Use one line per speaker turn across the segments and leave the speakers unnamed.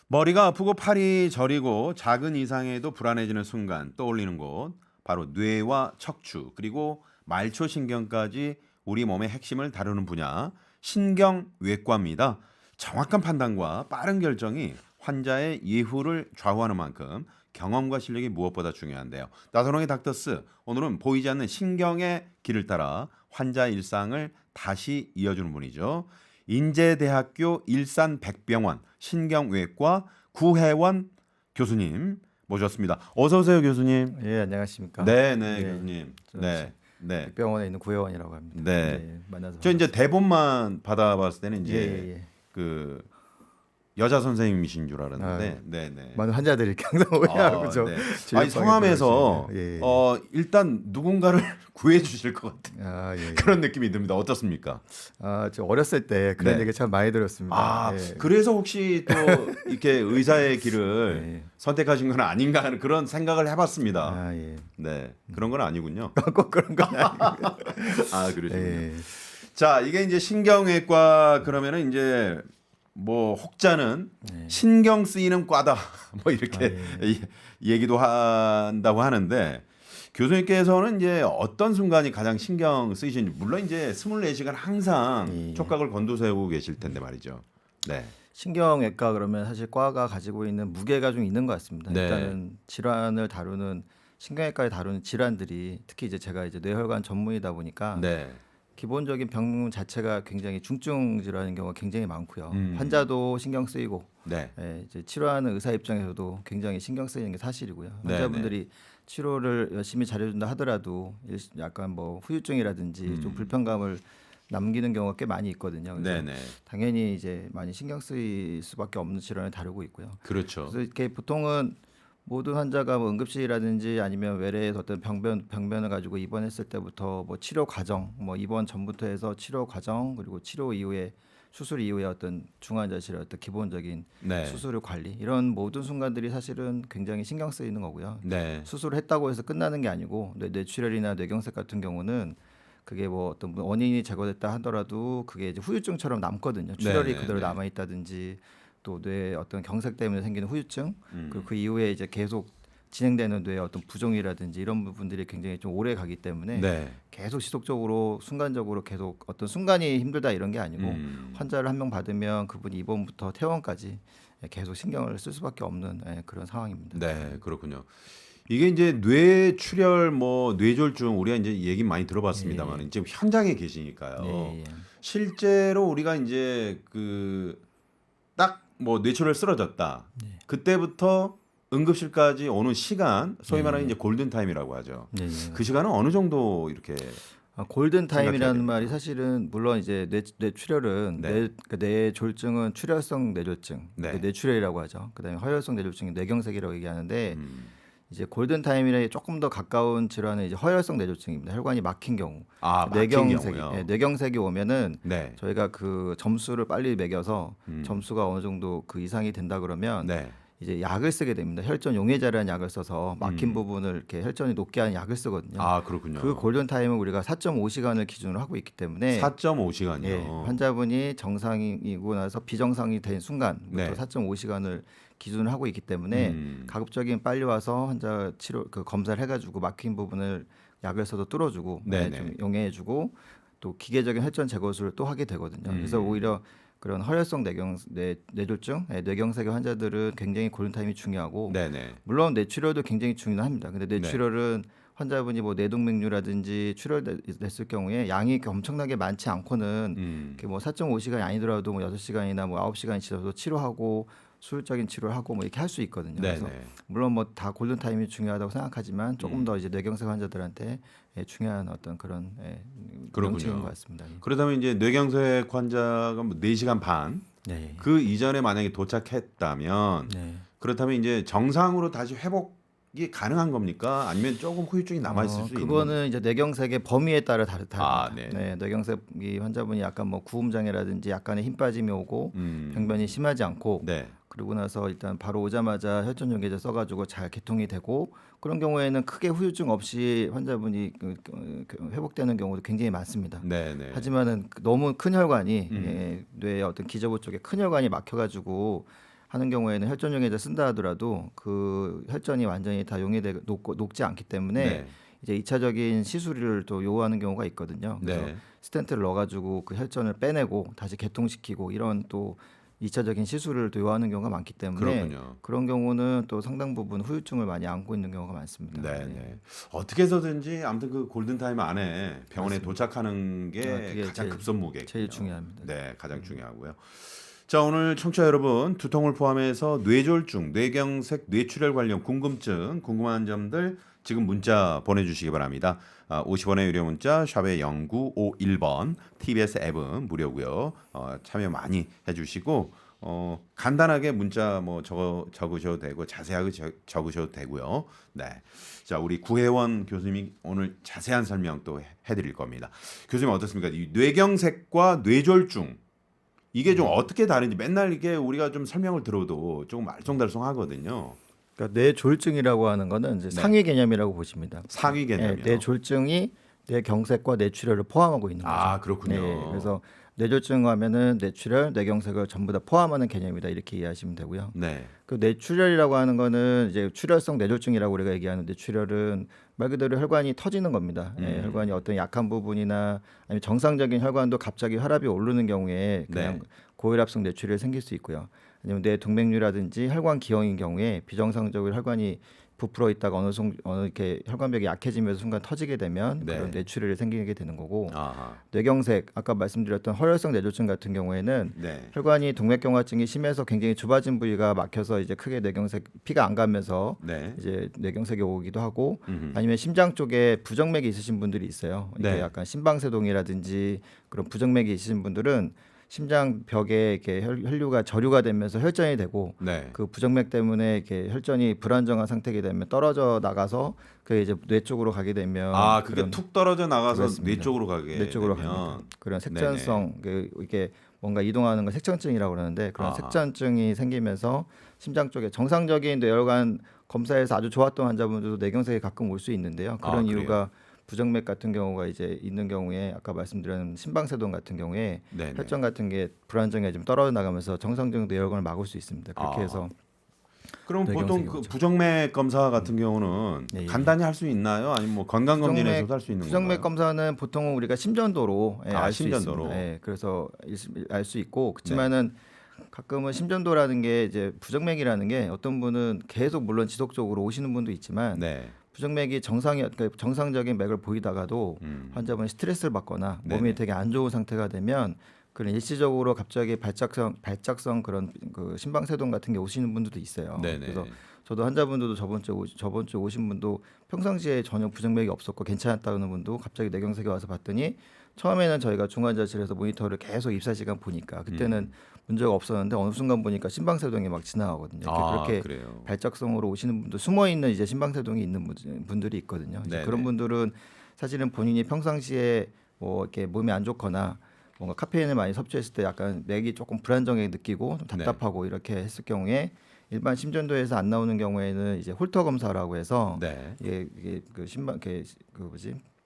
머리가 아프고 팔이 저리고 작은 이상에도 불안해지는 순간 떠올리는 곳 바로 뇌와 척추 그리고 말초신경까지 우리 몸의 핵심을 다루는 분야 신경외과입니다. 정확한 판단과 빠른 결정이 환자의 예후를 좌우하는 만큼 경험과 실력이 무엇보다 중요한데요. 나선홍의 닥터스 오늘은 보이지 않는 신경의 길을 따라 환자의 일상을 다시 이어주는 분이죠. 인제대학교 일산백병원 신경외과 구혜원 교수님 모셨습니다. 어서 오세요, 교수님.
예, 안녕하십니까?
네, 네,
예,
교수님.
저
네, 네,
백병원에 있는 구혜원이라고 합니다.
네.
네, 만나서
저 이제 대본만 받아봤을 때는
예,
이제
예, 예.
그 여자 선생님이신 줄 알았는데,
아유,
네, 네.
많은 환자들이 이렇게 항상 오해하고 저
네.
진료방에
아니 성함에서
들어오시네요. 예, 예.
일단 누군가를 구해 주실 것 같은
아, 예, 예.
그런 느낌이 듭니다. 어떻습니까?
아, 저 어렸을 때 그런
네.
얘기 참 많이 들었습니다.
아,
예.
그래서 혹시 또 이렇게 의사의 길을
예.
선택하신 건 아닌가 하는 그런 생각을 해봤습니다.
아, 예.
네, 그런 건 아니군요.
꼭 그런 건 아니고요.
아, 그러시군요.
예.
자, 이게 이제 신경외과 그러면은 이제 뭐 혹자는
네.
신경 쓰이는 과다 뭐 이렇게
아,
얘기도 한다고 하는데 교수님께서는 이제 어떤 순간이 가장 신경 쓰이시는지 물론 이제 24시간 항상
예.
촉각을 곤두세우고 계실 텐데 말이죠. 네.
신경외과 그러면 사실 과가 가지고 있는 무게가 좀 있는 것 같습니다.
네.
일단은 질환을 다루는 신경외과에 다루는 질환들이 특히 이제 제가 이제 뇌혈관 전문이다 보니까
네.
기본적인 병 자체가 굉장히 중증 질환인 경우가 굉장히 많고요.
음.
환자도 신경 쓰이고
네.
이제 치료하는 의사 입장에서도 굉장히 신경 쓰이는 게 사실이고요.
네,
환자분들이 치료를 열심히 잘해준다 하더라도 약간 뭐 후유증이라든지 좀 불편감을 남기는 경우가 꽤 많이 있거든요. 그래서
네, 네.
당연히 이제 많이 신경 쓰일 수밖에 없는 질환을 다루고 있고요.
그렇죠.
그래서 이렇게 보통은 모든 환자가 뭐 응급실이라든지 아니면 외래에서 어떤 병변을 가지고 입원했을 때부터 뭐 치료 과정, 뭐 입원 전부터 해서 치료 과정 그리고 치료 이후에 수술 이후에 어떤 중환자실의 어떤 기본적인
네.
수술 관리 이런 모든 순간들이 사실은 굉장히 신경 쓰이는 거고요.
네.
수술을 했다고 해서 끝나는 게 아니고 뇌출혈이나 뇌경색 같은 경우는 그게 뭐 어떤 원인이 제거됐다 하더라도 그게 이제 후유증처럼 남거든요. 출혈이
네,
그대로
네.
남아 있다든지 또 뇌 어떤 경색 때문에 생기는 후유증
음.
그리고 그 이후에 이제 계속 진행되는 뇌의 어떤 부종이라든지 이런 부분들이 굉장히 좀 오래 가기 때문에
네.
계속 지속적으로 순간적으로 계속 어떤 순간이 힘들다 이런 게 아니고 환자를 한 명 받으면 그분이 입원부터 퇴원까지 계속 신경을 쓸 수밖에 없는 그런 상황입니다.
네, 그렇군요. 이게 이제 뇌출혈 뭐 뇌졸중 우리가 이제 얘기 많이 들어봤습니다만 지금 현장에 계시니까요.
예, 예.
실제로 우리가 이제 그 딱 뭐 뇌출혈 쓰러졌다. 그때부터 응급실까지 오는 시간 소위 말하는 이제 골든 타임이라고 하죠.
네, 네.
그 시간은 어느 정도 이렇게
골든
생각해야
타임이라는
됩니다.
말이 사실은 물론 이제 뇌출혈은
네.
뇌졸중은 출혈성 뇌졸중,
네.
뇌출혈이라고 하죠. 그다음에 허혈성 뇌졸중이 뇌경색이라고 얘기하는데
음.
이제 골든 타임이랑 조금 더 가까운 질환은 이제 허혈성 뇌졸중입니다. 혈관이 막힌 경우,
아, 막힌
뇌경색이
경우요.
뇌경색이 오면은
네.
저희가 그 점수를 빨리 매겨서
음.
점수가 어느 정도 그 이상이 된다 그러면
네.
이제 약을 쓰게 됩니다. 혈전 용해제라는 약을 써서 막힌 부분을 이렇게 혈전이 높게 하는 약을 쓰거든요.
아, 그렇군요.
그 골든 타임은 우리가 4.5시간을 기준으로 하고 있기 때문에
4.5시간이요.
예, 환자분이 정상이고 나서 비정상이 된 순간부터
네.
4.5시간을 기준으로 하고 있기 때문에 가급적이면 빨리 와서 환자 치료 그 검사를 해가지고 막힌 부분을 약을 써서 뚫어주고
네네.
좀 용해해주고 또 기계적인 혈전 제거술을 또 하게 되거든요. 그래서 오히려 그런 허혈성 뇌졸중, 뇌경색의 환자들은 굉장히 골든타임이 중요하고
네네.
물론 뇌출혈도 굉장히 중요합니다. 근데 뇌출혈은 환자분이 뭐 뇌동맥류라든지 출혈됐을 경우에 양이 엄청나게 많지 않고는 이렇게 뭐 4.5시간이 아니더라도 뭐 6시간이나 뭐 9시간이 지나서 치료하고 수술적인 치료를 하고 뭐 이렇게 할 수 있거든요. 그래서
네네.
물론 뭐 다 골든 타임이 중요하다고 생각하지만 조금 더 이제 뇌경색 환자들한테 중요한 어떤 그런
그렇군요.
명칭인 것 같습니다.
그러다면 이제 뇌경색 환자가 뭐 4시간 반,
네.
그 이전에 만약에 도착했다면
네.
그렇다면 이제 정상으로 다시 회복이 가능한 겁니까? 아니면 조금 후유증이 남아 있을 수 있는 겁니까?
그거는 이제 뇌경색의 범위에 따라 다릅니다.
아, 네.
뇌경색이 환자분이 약간 뭐 구음 장애라든지 약간의 힘 빠짐이 오고 병변이 심하지 않고
네.
그러고 나서 일단 바로 오자마자 혈전 용해제 써가지고 잘 개통이 되고 그런 경우에는 크게 후유증 없이 환자분이 회복되는 경우도 굉장히 많습니다.
네네.
하지만은 너무 큰 혈관이 뇌의 어떤 기저부 쪽에 큰 혈관이 막혀가지고 하는 경우에는 혈전 용해제 쓴다 하더라도 그 혈전이 완전히 다 용해되고 녹지 않기 때문에
네.
이제 2차적인 시술을 또 요구하는 경우가 있거든요. 그래서
네.
스텐트를 넣어가지고 그 혈전을 빼내고 다시 개통시키고 이런 또 2차적인 시술을 또 요하는 경우가 많기 때문에
그렇군요.
그런 경우는 또 상당 부분 후유증을 많이 안고 있는 경우가 많습니다.
네, 네. 어떻게 해서든지 아무튼 그 골든 타임 안에 병원에
맞습니다.
도착하는 게
그게
가장
제일-
급선무겠군요.
제일 중요합니다.
네, 가장 중요하고요. 자, 오늘 청취자 여러분, 두통을 포함해서 뇌졸중, 뇌경색, 뇌출혈 관련 궁금증, 궁금한 점들 지금 문자 보내주시기 바랍니다. 50원의 유료 문자 샵의 0951번 TBS 앱은 무료고요. 참여 많이 해주시고 간단하게 문자 뭐 적으셔도 되고 자세하게 적으셔도 되고요. 네, 자 우리 구혜원 교수님이 오늘 자세한 설명 또 해드릴 겁니다. 교수님 어떻습니까? 이 뇌경색과 뇌졸중 이게 좀 어떻게 다른지 맨날 이게 우리가 좀 설명을 들어도 조금 알쏭달쏭하거든요.
그러니까 뇌졸중이라고 하는 거는 이제
네.
상위 개념이라고 보십니다.
상위 개념이요.
뇌졸중이 뇌경색과 뇌출혈을 포함하고 있는 거죠.
아 그렇군요.
네, 그래서 뇌졸중 하면은 뇌출혈, 뇌경색을 전부 다 포함하는 개념이다 이렇게 이해하시면 되고요.
네,
그 뇌출혈이라고 하는 거는 이제 출혈성 뇌졸중이라고 우리가 얘기하는 뇌출혈은 말 그대로 혈관이 터지는 겁니다. 혈관이 어떤 약한 부분이나 아니면 정상적인 혈관도 갑자기 혈압이 오르는 경우에 그냥
네.
고혈압성 뇌출혈이 생길 수 있고요. 아니면 뇌동맥류라든지 혈관 기형인 경우에 비정상적으로 혈관이 부풀어 있다가 어느 이렇게 혈관벽이 약해지면서 순간 터지게 되면
네.
그런 뇌출혈이 생기게 되는 거고
아하,
뇌경색 아까 말씀드렸던 허혈성 뇌졸중 같은 경우에는
네,
혈관이 동맥경화증이 심해서 굉장히 좁아진 부위가 막혀서 이제 크게 뇌경색 피가 안 가면서
네,
이제 뇌경색이 오기도 하고
음흠.
아니면 심장 쪽에 부정맥이 있으신 분들이 있어요. 이게
네.
약간 심방세동이라든지 그런 부정맥이 있으신 분들은 심장 벽에 이렇게 혈류가 저류가 되면서 혈전이 되고
네.
그 부정맥 때문에 이렇게 혈전이 불안정한 상태가 되면 떨어져 나가서 그 이제 뇌 쪽으로 가게 되면
아 그게
그런
툭 떨어져 나가서
그렇습니다.
뇌 쪽으로 가게
뇌 쪽으로
되면
갑니다. 그런 색전성 이게 뭔가 이동하는 걸 색전증이라고 그러는데 그런
아하.
색전증이 생기면서 심장 쪽에 정상적인 뇌혈관 검사에서 아주 좋았던 환자분들도 뇌경색이 가끔 올 수 있는데요. 그런
그래요?
이유가 부정맥 같은 경우가 이제 있는 경우에 아까 말씀드린 심방세동 같은 경우에
네네.
혈전 같은 게 불안정해 좀 떨어져 나가면서 정상적인 뇌혈관을 막을 수 있습니다. 그렇게
아.
해서
그럼 보통
뇌경색이
그
오죠.
부정맥 검사 같은 경우는
예, 예.
간단히 할 수 있나요? 아니면 뭐 건강검진에서도 할 수 있는
부정맥
건가요?
검사는 보통은 우리가 심전도로 알 수
심전도로.
있습니다. 그래서 알 수 있고 그렇지만은 가끔은 심전도라는 게 이제 부정맥이라는 게 어떤 분은 계속 물론 지속적으로 오시는 분도 있지만
네.
부정맥이 그러니까 정상적인 맥을 보이다가도 환자분이 스트레스를 받거나 몸이
네네.
되게 안 좋은 상태가 되면 그런 일시적으로 갑자기 발작성 그런 그 심방세동 같은 게 오시는 분들도 있어요.
네네.
그래서 저도 환자분들도 저번 주에 오신 분도 평상시에 전혀 부정맥이 없었고 괜찮았다는 분도 갑자기 뇌경색이 와서 봤더니 처음에는 저희가 중환자실에서 모니터를 계속 24시간 보니까 그때는 문제가 없었는데 어느 순간 보니까 심방세동이 막 지나가거든요. 그렇게
그래요.
발작성으로 오시는 분도 숨어 있는 이제 심방세동이 있는 분들이 있거든요. 이제
네네.
그런 분들은 사실은 본인이 평상시에 뭐 이렇게 몸이 안 좋거나 뭔가 카페인을 많이 섭취했을 때 약간 맥이 조금 불안정하게 느끼고 좀 답답하고 이렇게 했을 경우에 일반 심전도에서 안 나오는 경우에는 이제 홀터 검사라고 해서
네.
이게 그 심방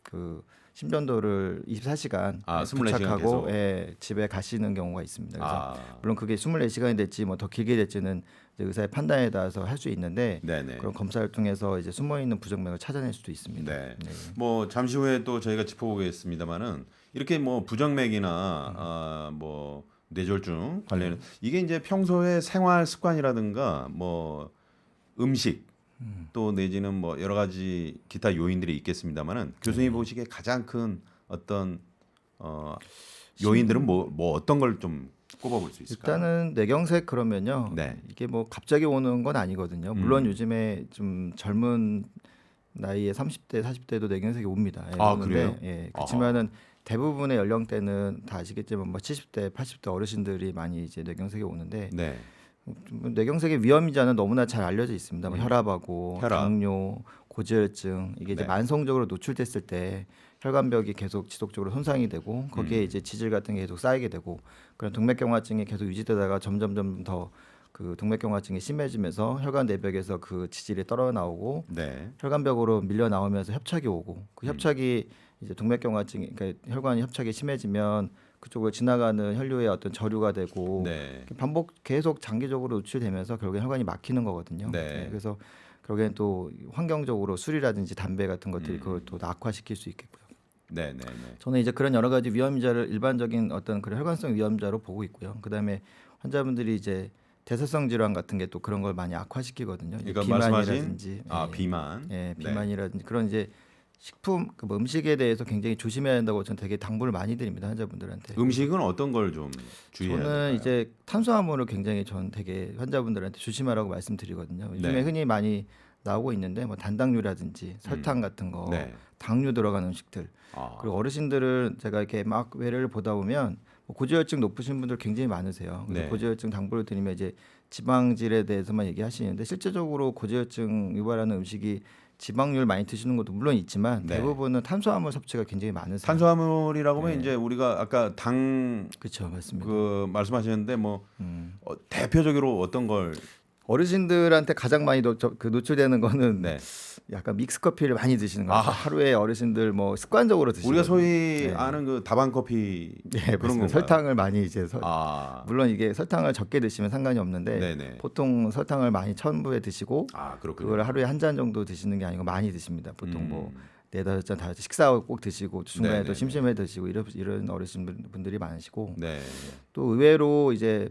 그 심전도를 24시간
24시간
부착하고
계속.
집에 가시는 경우가 있습니다. 그래서
아,
물론 그게 24시간이 될지 뭐 더 길게 될지는 이제 의사의 판단에 따라서 할 수 있는데
네네.
그런 검사를 통해서 이제 숨어 있는 부정맥을 찾아낼 수도 있습니다.
네. 뭐 잠시 후에 또 저희가 짚어보겠습니다만은 이렇게 뭐 부정맥이나 뭐 뇌졸중 관련 이게 이제 평소에 생활 습관이라든가 뭐 음식 또 내지는 뭐 여러 가지 기타 요인들이 있겠습니다만은 교수님 보시기에 가장 큰 어떤 요인들은 뭐 어떤 걸 좀 꼽아볼 수 있을까요?
일단은 뇌경색 그러면요.
네.
이게 뭐 갑자기 오는 건 아니거든요. 물론 요즘에 좀 젊은 나이에 30대, 40대도 뇌경색이 옵니다. 오는데,
그래요?
그렇지만은 대부분의 연령대는 다 아시겠지만 뭐 70대, 80대 어르신들이 많이 이제 뇌경색이 오는데
네.
뇌경색의 위험인자는 너무나 잘 알려져 있습니다. 뭐 혈압하고
혈압.
당뇨, 고지혈증 이게 이제
네.
만성적으로 노출됐을 때 혈관벽이 계속 지속적으로 손상이 되고 거기에 이제 지질 같은 게 계속 쌓이게 되고 그런 동맥경화증이 계속 유지되다가 점점점 더 그 동맥경화증이 심해지면서 혈관 내벽에서 그 지질이 떨어 나오고
네.
혈관벽으로 밀려 나오면서 협착이 오고 그 협착이 이제 동맥경화증 그러니까 혈관이 협착이 심해지면 그쪽을 지나가는 혈류의 어떤 저류가 되고
네.
반복 계속 장기적으로 노출되면서 결국엔 혈관이 막히는 거거든요.
네.
그래서 결국엔 또 환경적으로 술이라든지 담배 같은 것들이 그걸 또 악화시킬 수 있겠고요.
네, 네, 네.
저는 이제 그런 여러 가지 위험자를 일반적인 어떤 그런 혈관성 위험자로 보고 있고요. 그다음에 환자분들이 이제 대사성 질환 같은 게 또 그런 걸 많이 악화시키거든요. 이제
그러니까 말씀하신
비만이라든지,
비만.
예,
네.
비만이라든지 그런 이제 식품, 뭐 음식에 대해서 굉장히 조심해야 한다고 저는 되게 당부를 많이 드립니다 환자분들한테.
음식은 어떤 걸 좀 주의해야 될까요?
저는 이제 탄수화물을 굉장히 전 되게 환자분들한테 조심하라고 말씀드리거든요. 요즘에
네.
흔히 많이 나오고 있는데 뭐 단당류라든지 설탕 같은 거,
네.
당류 들어간 음식들.
아,
그리고 어르신들은 제가 이렇게 막 외래를 보다 보면 뭐 고지혈증 높으신 분들 굉장히 많으세요. 그래서
네.
고지혈증 당부를 드리면 이제 지방질에 대해서만 얘기하시는데 실제적으로 고지혈증 유발하는 음식이 지방률 많이 드시는 것도 물론 있지만
네.
대부분은 탄수화물 섭취가 굉장히 많으세요.
탄수화물이라고 하면
네.
이제 우리가 아까 당
그렇죠, 맞습니다.
말씀하셨는데 뭐 대표적으로 어떤 걸
어르신들한테 가장 많이 노출되는 거는
네.
약간 믹스 커피를 많이 드시는 거예요.
아하.
하루에 어르신들 뭐 습관적으로 드시고
우리가 소위
네.
아는 그 다방 커피
네,
그런
맞습니다.
건가요?
설탕을 많이 이제 물론 이게 설탕을 적게 드시면 상관이 없는데
네네.
보통 설탕을 많이 첨부해 드시고
그렇군요.
그걸 하루에 한 잔 정도 드시는 게 아니고 많이 드십니다. 보통 뭐
음.
네다섯 잔 다 식사하고 꼭 드시고 중간에
네네네.
또 심심해 드시고 이런 어르신분들이 많으시고
네.
또 의외로 이제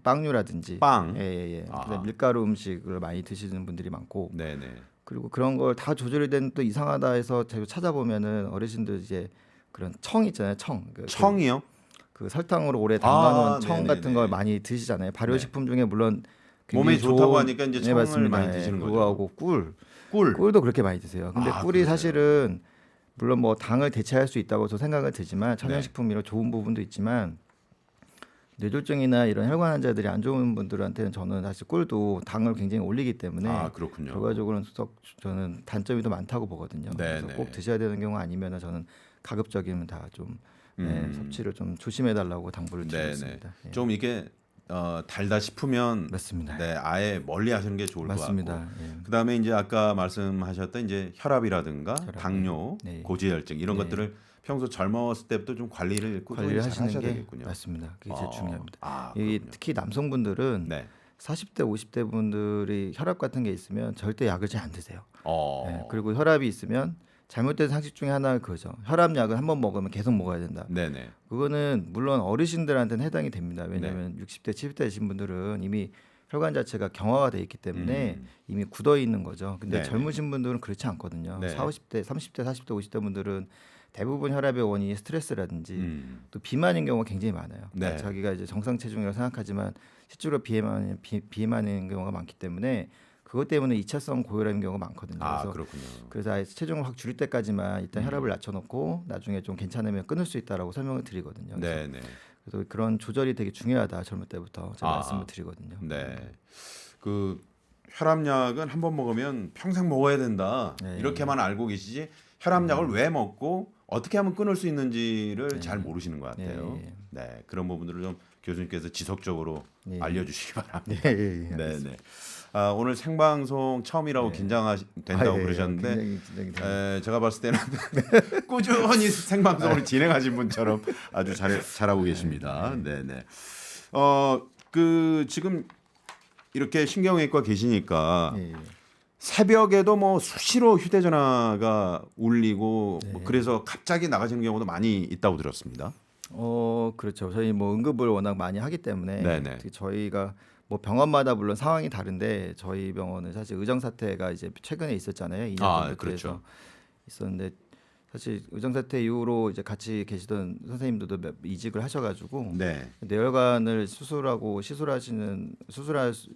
빵류라든지
빵.
예.
아하.
그다음에 밀가루 음식을 많이 드시는 분들이 많고
네네.
그리고 그런 걸 다 조절이 된 또 이상하다 해서 제가 찾아보면은 어르신들 이제 그런 청 있잖아요.
청이요?
그 설탕으로 오래 담가놓은 청
네네네.
같은 걸 많이 드시잖아요. 발효식품 중에 물론
몸에
굉장히
좋다고
좋은-
하니까 이제
네,
청을
맞습니다.
많이
예,
드시는 거죠.
그거하고
꿀.
꿀도 그렇게 많이 드세요. 근데 꿀이
그러세요.
사실은 물론 뭐 당을 대체할 수 있다고 저 생각은 들지만
네.
천연식품이라 좋은 부분도 있지만 뇌졸중이나 이런 혈관 환자들이 안 좋은 분들한테는 저는 사실 꿀도 당을 굉장히 올리기 때문에
그렇군요.
결과적으로는 저는 단점이 더 많다고 보거든요. 그래서
네네.
꼭 드셔야 되는 경우 아니면 저는 가급적이면 다 좀 섭취를 좀 조심해 달라고 당부를 드리고
네네.
있습니다. 예.
좀 이게 달다 싶으면
맞습니다.
네, 아예 멀리 하시는 게 좋을 것
맞습니다.
같고.
예.
그다음에 이제 아까 말씀하셨던 이제 혈압이라든가 당뇨,
네.
고지혈증 이런
네.
것들을 평소 젊었을 때부터 좀 관리를 꾸준히 잘
하시는
하셔야
게
되겠군요.
맞습니다. 그게 제일 중요합니다.
그렇군요.
이 특히 남성분들은
네.
40대, 50대 분들이 혈압 같은 게 있으면 절대 약을 잘 안 드세요.
어.
예, 그리고 혈압이 있으면 잘못된 상식 중에 하나가 그거죠. 혈압약을 한 번 먹으면 계속 먹어야 된다.
네네.
그거는 물론 어르신들한테는 해당이 됩니다. 왜냐하면 60대, 70대 되신 분들은 이미 혈관 자체가 경화가 돼 있기 때문에 이미 굳어 있는 거죠. 근데
네네.
젊으신 분들은 그렇지 않거든요.
네.
40, 50대, 30대, 40대, 50대 분들은 대부분 혈압의 원인이 스트레스라든지 또 비만인 경우가 굉장히 많아요.
네.
자기가 이제 정상 체중이라고 생각하지만 실제로 비만인 경우가 많기 때문에 그것 때문에 2차성 고혈압인 경우가 많거든요.
그렇군요.
그래서 아예 체중을 확 줄일 때까지만 일단 혈압을 낮춰놓고 나중에 좀 괜찮으면 끊을 수 있다라고 설명을 드리거든요.
네네.
그래서 그런 조절이 되게 중요하다 젊을 때부터 제가 말씀을 드리거든요.
네. 그 혈압약은 한 번 먹으면 평생 먹어야 된다.
네.
이렇게만 알고 계시지 혈압약을 왜 먹고 어떻게 하면 끊을 수 있는지를 잘 모르시는 것 같아요.
네.
네. 그런 부분들을 좀 교수님께서 지속적으로
네.
알려주시기 바랍니다.
예.
네네. 오늘 생방송 처음이라고 긴장된다고 그러셨는데
굉장히 긴장이
제가 봤을 때는 꾸준히 생방송을 진행하신 분처럼 아주 잘하고 계십니다. 네네. 그 지금 이렇게 신경외과 계시니까
예.
새벽에도 뭐 수시로 휴대전화가 울리고 뭐 그래서 갑자기 나가시는 경우도 많이 있다고 들었습니다.
그렇죠. 저희 뭐 응급을 워낙 많이 하기 때문에
네네.
특히 저희가 뭐 병원마다 물론 상황이 다른데 저희 병원은 사실 의정 사태가 이제 최근에 있었잖아요. 2년 정도
그렇죠.
돼서 있었는데 사실 의정 사태 이후로 이제 같이 계시던 선생님들도 이직을 하셔가지고
네.
뇌혈관을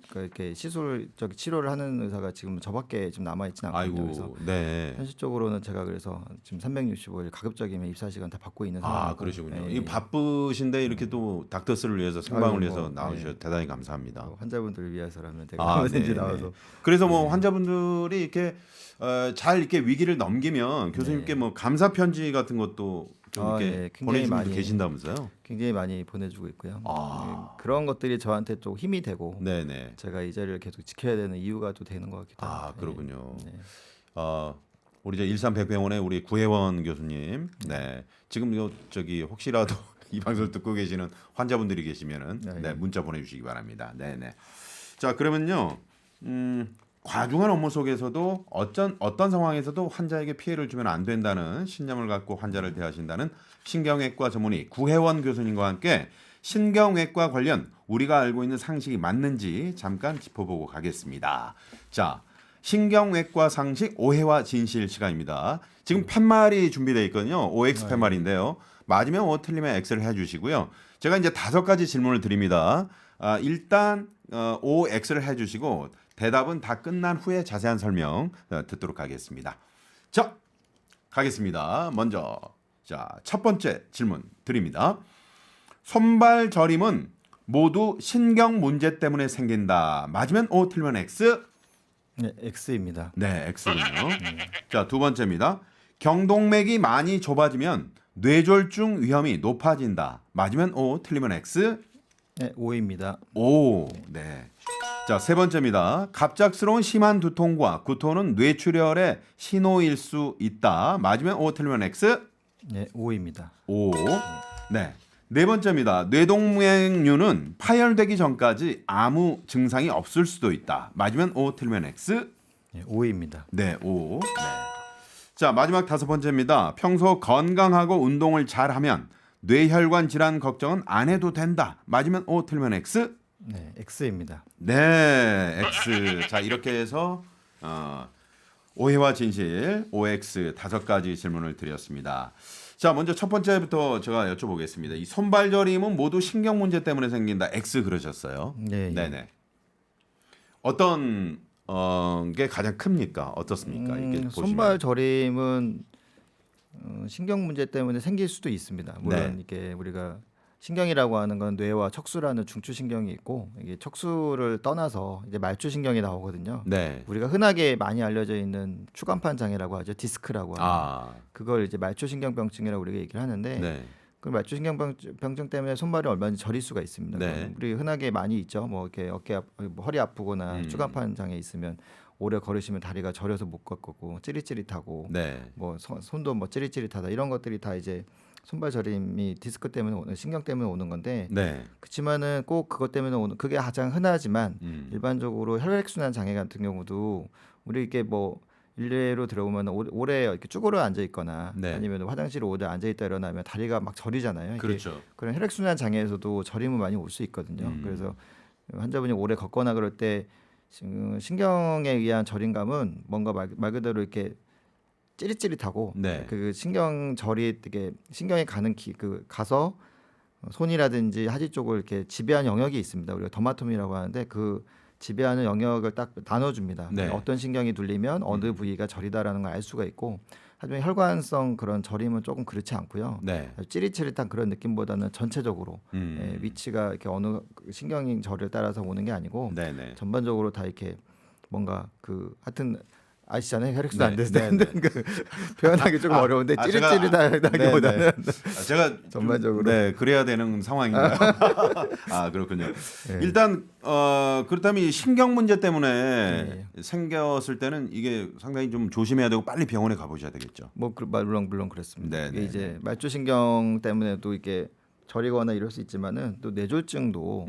그러니까 이렇게 시술적 치료를 하는 의사가 지금 저밖에 지금 남아 있지는 않거든요. 그래서
아이고. 네.
현실적으로는 제가 그래서 지금 365일 가급적이면 입사 시간 다 받고 있는 상황이고.
그러시군요.
예,
이 바쁘신데 이렇게 또 닥터스를 위해서 생방을
아이고,
위해서
뭐,
나와주셔서 대단히 감사합니다.
환자분들을 위해서라면 제가
네.
언제든지 나와서
그래서 뭐 환자분들이 이렇게 잘 이렇게 위기를 넘기면 교수님께 뭐 감사 편지 같은 것도 좀 이렇게
네, 굉장히
보내주신 분도
많이
계신다면서요?
굉장히 많이 보내주고 있고요. 그런 것들이 저한테 또 힘이 되고
네네.
제가 이 자리를 계속 지켜야 되는 이유가 또 되는 것 같기도 합니다.
그렇군요.
네.
우리 이제 1300병원의 우리 구혜원 교수님, 네 지금 저기 혹시라도 이 방송을 듣고 계시는 환자분들이 계시면은
네.
네, 문자 보내주시기 바랍니다. 네네. 자 그러면요. 과중한 업무 속에서도 어떤 상황에서도 환자에게 피해를 주면 안 된다는 신념을 갖고 환자를 대하신다는 신경외과 전문의 구혜원 교수님과 함께 신경외과 관련 우리가 알고 있는 상식이 맞는지 잠깐 짚어보고 가겠습니다. 자, 신경외과 상식 오해와 진실 시간입니다. 지금 팻말이 준비되어 있거든요. OX 팻말인데요. 맞으면 O, 틀리면 X를 해주시고요. 제가 이제 5가지 질문을 드립니다. 일단 OX를 해주시고 대답은 다 끝난 후에 자세한 설명 듣도록 하겠습니다. 자, 가겠습니다. 먼저 첫 번째 질문 드립니다. 손발 저림은 모두 신경 문제 때문에 생긴다. 맞으면 O, 틀리면 X?
네, X입니다.
네, X군요. 자, 두 번째입니다. 경동맥이 많이 좁아지면 뇌졸중 위험이 높아진다. 맞으면 O, 틀리면 X?
네, O입니다.
O. 네. 자, 세 번째입니다. 갑작스러운 심한 두통과 구토는 뇌출혈의 신호일 수 있다. 맞으면 O, 틀리면 X?
네, O입니다.
O. 네. 네 번째입니다. 뇌동맥류는 파열되기 전까지 아무 증상이 없을 수도 있다. 맞으면 O, 틀리면 X?
네, O입니다.
네, O. 네. 자, 마지막 5번째입니다. 평소 건강하고 운동을 잘하면 뇌혈관 질환 걱정은 안 해도 된다. 맞으면 O, 틀리면 X?
네, X입니다.
네, X. 자, 이렇게 해서 오해와 진실, OX 5가지 질문을 드렸습니다. 자, 먼저 첫 번째부터 제가 여쭤보겠습니다. 이 손발 저림은 모두 신경 문제 때문에 생긴다. X 그러셨어요.
네,
네네. 어떤 게 가장 큽니까? 어떻습니까? 이게 보시면.
손발 저림은 신경 문제 때문에 생길 수도 있습니다. 물론
네.
이게 우리가 신경이라고 하는 건 뇌와 척수라는 중추신경이 있고 이게 척수를 떠나서 이제 말초신경이 나오거든요.
네.
우리가 흔하게 많이 알려져 있는 추간판 장애라고 하죠. 디스크라고 하는. 그걸 이제 말초신경병증이라고 우리가 얘기를 하는데
네.
그 말초신경병증 때문에 손발이 얼마든지 저릴 수가 있습니다.
네.
우리 흔하게 많이 있죠. 뭐 이렇게 뭐 허리 아프거나 추간판 장애 있으면 오래 걸으시면 다리가 저려서 못 걷고 찌릿찌릿하고
네.
뭐 손도 뭐 찌릿찌릿하다 이런 것들이 다 이제 손발 저림이 디스크 때문에 오는 신경 때문에 오는 건데
네.
그렇지만은 꼭 그것 때문에 오는 그게 가장 흔하지만
일반적으로
일반적으로 혈액순환 장애 같은 경우도 우리 이게 뭐 일례로 들어보면 오래 이렇게 쭈그려 앉아 있거나
네.
아니면 화장실에 오래 앉아 있다 일어나면 다리가 막 저리잖아요. 이게
그렇죠.
그런 혈액순환 장애에서도 저림은 많이 올 수 있거든요. 그래서 환자분이 오래 걷거나 그럴 때 신경에 의한 저림감은 뭔가 말 그대로 이렇게 찌릿찌릿하고
네.
그 신경절이 되게 신경에 가는 가서 손이라든지 하지 쪽을 이렇게 지배하는 영역이 있습니다. 우리가 더마토미라고 하는데 그 지배하는 영역을 딱 나눠줍니다.
네.
어떤 신경이 눌리면 어느 부위가 저리다라는 걸 알 수가 있고 하지만 혈관성 그런 저림은 조금 그렇지 않고요.
네.
찌릿찌릿한 그런 느낌보다는 전체적으로 위치가 이렇게 어느 신경이 저리를 따라서 오는 게 아니고
네네.
전반적으로 다 이렇게 뭔가 하여튼 아시잖아요. 혈액순환 안
네,
됐을
네,
때는 표현하기 조금 어려운데 찌릿찌릿하다기보다는
제가
전반적으로.
네, 그래야 되는 상황인가요? 그렇군요.
네.
일단 그렇다면 이 신경 문제 때문에
네.
생겼을 때는 이게 상당히 좀 조심해야 되고 빨리 병원에 가보셔야 되겠죠.
뭐 물론 그렇습니다.
네,
이게
네,
이제 말초신경 때문에도 이게 저리거나 이럴 수 있지만은 또 뇌졸중도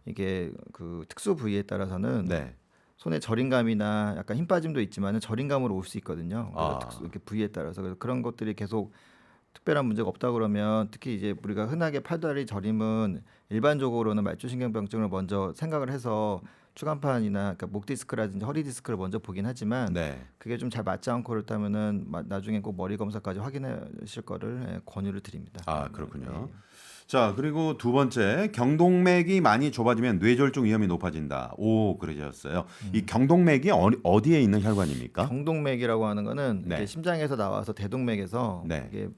이게 그 특수 부위에 따라서는
네.
손에 저림감이나 약간 힘 빠짐도 있지만은 저림감으로 올 수 있거든요. 이렇게 부위에 따라서 그래서 그런 것들이 계속 특별한 문제가 없다 그러면 특히 이제 우리가 흔하게 팔다리 저림은 일반적으로는 말초신경병증을 먼저 생각을 해서 추간판이나 그러니까 목 디스크라든지 허리 디스크를 먼저 보긴 하지만
네.
그게 좀 잘 맞지 않고 그렇다면은 나중에 꼭 머리 검사까지 확인하실 거를 권유를 드립니다.
그렇군요.
네.
자, 그리고 두 번째, 경동맥이 많이 좁아지면 뇌졸중 위험이 높아진다. 오, 그러셨어요. 이 경동맥이 어디에 있는 혈관입니까?
경동맥이라고 하는 거는
네.
이게 심장에서 나와서 대동맥에서
네.
이게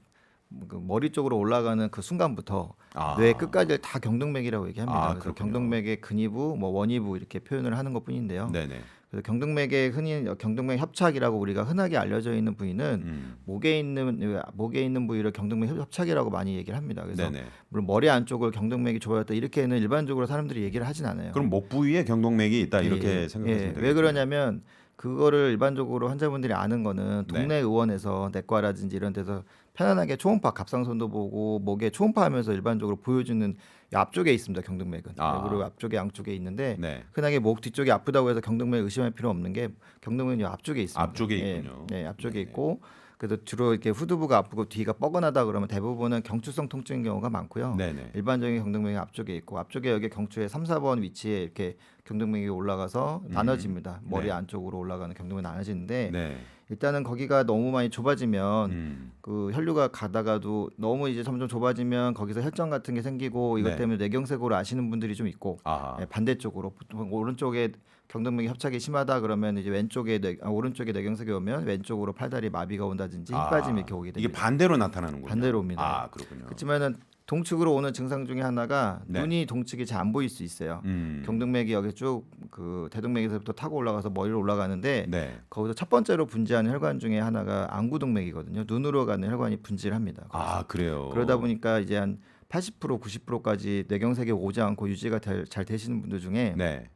그 머리 쪽으로 올라가는 그 순간부터 뇌 끝까지를 다 경동맥이라고 얘기합니다. 그래서
그렇군요.
경동맥의 근위부, 뭐 원위부 이렇게 표현을 하는 것뿐인데요.
네네.
그래서 경동맥의 경동맥 협착이라고 우리가 흔하게 알려져 있는 부위는 목에 있는 부위를 경동맥 협착이라고 많이 얘기를 합니다. 그래서
네네.
물론 머리 안쪽을 경동맥이 좁아졌다 이렇게는 일반적으로 사람들이 얘기를 하진 않아요.
그럼 목 부위에 경동맥이 있다 이렇게 생각하시면 되겠죠.
왜 그러냐면 그거를 일반적으로 환자분들이 아는 거는 동네 의원에서 내과라든지 이런 데서 편안하게 초음파 갑상선도 보고 목에 초음파하면서 일반적으로 보여주는 이 앞쪽에 있습니다. 경동맥은 무릎 앞쪽에 양쪽에 있는데
네.
흔하게 목 뒤쪽이 아프다고 해서 경동맥 의심할 필요 없는 게 경동맥은 이 앞쪽에 있습니다.
앞쪽에 있군요.
네, 앞쪽에
네네.
있고 그래서 주로 이렇게 후두부가 아프고 뒤가 뻐근하다 그러면 대부분은 경추성 통증인 경우가 많고요.
네네.
일반적인 경동맥이 앞쪽에 있고 앞쪽에 여기 경추의 3, 4번 위치에 이렇게 경동맥이 올라가서 나눠집니다. 머리
네.
안쪽으로 올라가는 경동맥이 나눠지는데
네.
일단은 거기가 너무 많이 좁아지면
음.
그 혈류가 가다가도 너무 이제 점점 좁아지면 거기서 혈전 같은 게 생기고 이것
네.
때문에 뇌경색으로 아시는 분들이 좀 있고
아.
반대쪽으로 보통 오른쪽에 경동맥이 협착이 심하다 그러면 이제 왼쪽에 오른쪽에 뇌경색이 오면 왼쪽으로 팔다리 마비가 온다든지 힘 빠짐이 이렇게 오게
이게
됩니다.
반대로 나타나는군요.
반대로 옵니다.
아, 그렇군요.
그렇지만은 동측으로 오는 증상 중에 하나가
네.
눈이 동측이 잘 안 보일 수 있어요.
음.
경동맥이 여기 쭉 그 대동맥에서부터 타고 올라가서 머리로 올라가는데
네.
거기서 첫 번째로 분지하는 혈관 중에 하나가 안구동맥이거든요. 눈으로 가는 혈관이 분지합니다.
아, 그래요.
그러다 보니까 이제 한 80% 90%까지 뇌경색이 오지 않고 유지가 잘 되시는 분들 중에
네.